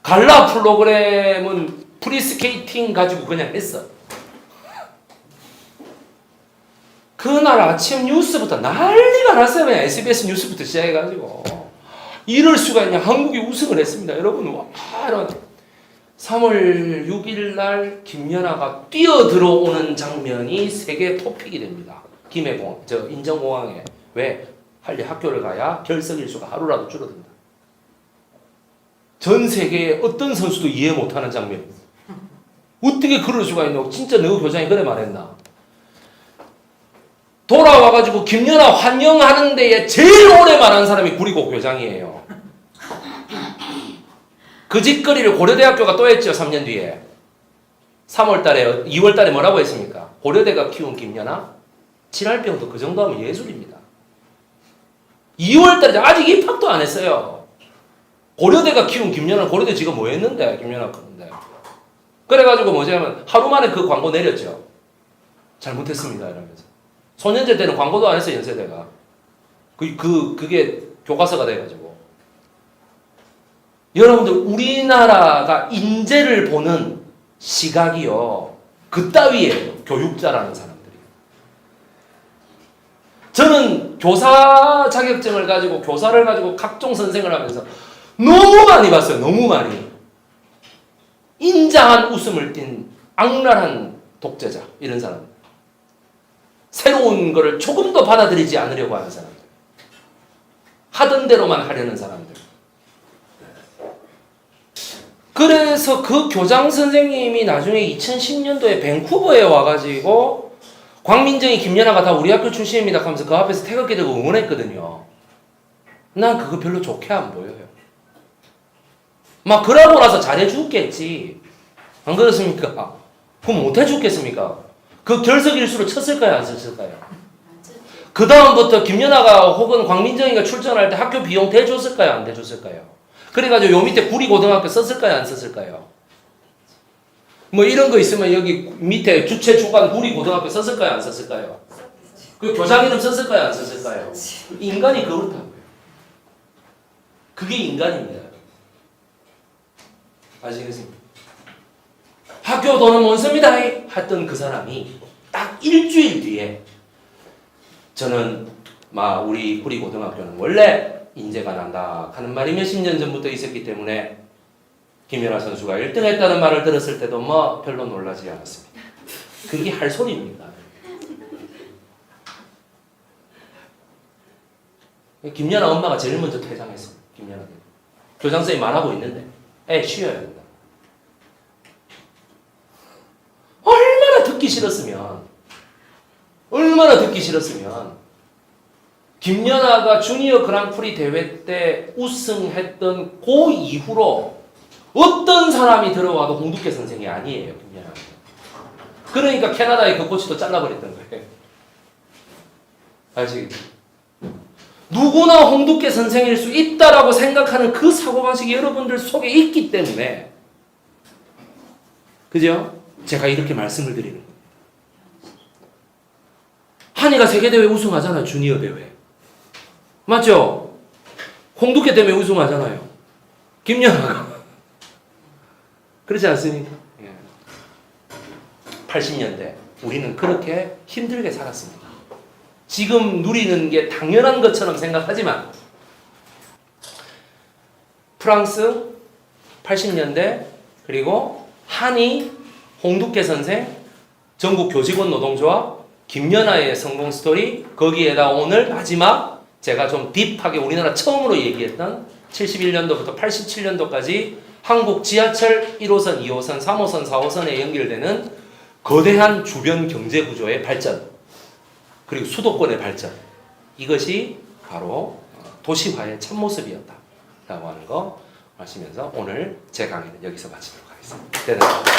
갈라 프로그램은 프리스케이팅 가지고 그냥 했어. 그날 아침 뉴스부터 난리가 났어요. 그냥 SBS 뉴스부터 시작해가지고 이럴 수가 있냐. 한국이 우승을 했습니다. 여러분 와 이런 3월 6일 날 김연아가 뛰어 들어오는 장면이 세계 토픽이 됩니다. 김해공항, 인천공항에. 왜? 빨리 학교를 가야 결석 일수가 하루라도 줄어든다. 전 세계의 어떤 선수도 이해 못하는 장면입니다. 어떻게 그럴 수가 있냐고. 진짜 너 교장이 그래 말했나. 돌아와가지고 김연아 환영하는 데에 제일 오래 말한 사람이 구리고 교장이에요. 그 짓거리를 고려대학교가 또 했죠. 3년 뒤에. 3월달에 2월달에 뭐라고 했습니까? 고려대가 키운 김연아? 칠할병도 그 정도 하면 예술입니다. 2월달에 아직 입학도 안 했어요. 고려대가 키운 김연아. 고려대 지금 뭐 했는데 김연아 크는데. 그래가지고 뭐냐면 하루 만에 그 광고 내렸죠. 잘못했습니다 이러면서. 소년제 때는 광고도 안 했어요 연세대가. 그게 교과서가 돼가지고. 여러분들 우리나라가 인재를 보는 시각이요 그따위예요. 교육자라는 사람들이. 저는 교사 자격증을 가지고 교사를 가지고 각종 선생을 하면서 너무 많이 봤어요. 너무 많이. 인자한 웃음을 띤 악랄한 독재자 이런 사람. 새로운 거를 조금 더 받아들이지 않으려고 하는 사람들. 하던 대로만 하려는 사람들. 그래서 그 교장 선생님이 나중에 2010년도에 밴쿠버에 와가지고 광민정이 김연아가 다 우리 학교 출신입니다 하면서 그 앞에서 태극기 들고 응원했거든요. 난 그거 별로 좋게 안 보여요. 막 그러고 나서 잘해주겠지. 안 그렇습니까? 그럼 못해주겠습니까? 그 결석 일수로 쳤을까요? 안 쳤을까요? 그 다음부터 김연아가 혹은 광민정이가 출전할 때 학교 비용 대줬을까요? 안 대줬을까요? 그래가지고 요 밑에 구리고등학교 썼을까요? 안 썼을까요? 뭐 이런 거 있으면 여기 밑에 주최 주관 구리고등학교 썼을까요? 안 썼을까요? 그 교장 이름 썼을까요? 안 썼을까요? 인간이 그렇다고요. 그게 인간입니다. 아시겠습니까? 학교 돈은 못 씁니다 했던 그 사람이 딱 일주일 뒤에 저는 우리 구리고등학교는 원래 인재가 난다 하는 말이 몇십 년 전부터 있었기 때문에 김연아 선수가 1등 했다는 말을 들었을 때도 뭐 별로 놀라지 않았습니다. 그게 할 소리입니다. 김연아 엄마가 제일 먼저 퇴장했어요. 김연아 교장선생님 말하고 있는데 애 쉬어야 된다. 얼마나 듣기 싫었으면 김연아가 주니어 그랑프리 대회 때 우승했던 그 이후로 어떤 사람이 들어와도 홍두깨 선생이 아니에요. 김연아. 그러니까 캐나다의 그 코치도 잘라버렸던 거예요. 아시겠죠? 누구나 홍두깨 선생일 수 있다라고 생각하는 그 사고방식이 여러분들 속에 있기 때문에 그죠? 제가 이렇게 말씀을 드리는 거예요. 한이가 세계대회 우승하잖아요. 주니어 대회. 맞죠? 홍두깨 때문에 우승하잖아요. 김연아가. 그렇지 않습니까? 예. 80년대 우리는 그렇게 힘들게 살았습니다. 지금 누리는 게 당연한 것처럼 생각하지만 프랑스 80년대 그리고 한이 홍두깨 선생 전국 교직원 노동조합 김연아의 성공 스토리 거기에다 오늘 마지막 제가 좀 딥하게 우리나라 처음으로 얘기했던 71년도부터 87년도까지 한국 지하철 1호선, 2호선, 3호선, 4호선에 연결되는 거대한 주변 경제 구조의 발전 그리고 수도권의 발전 이것이 바로 도시화의 참모습이었다라고 하는 거 마시면서 오늘 제 강의는 여기서 마치도록 하겠습니다. 대단합니다.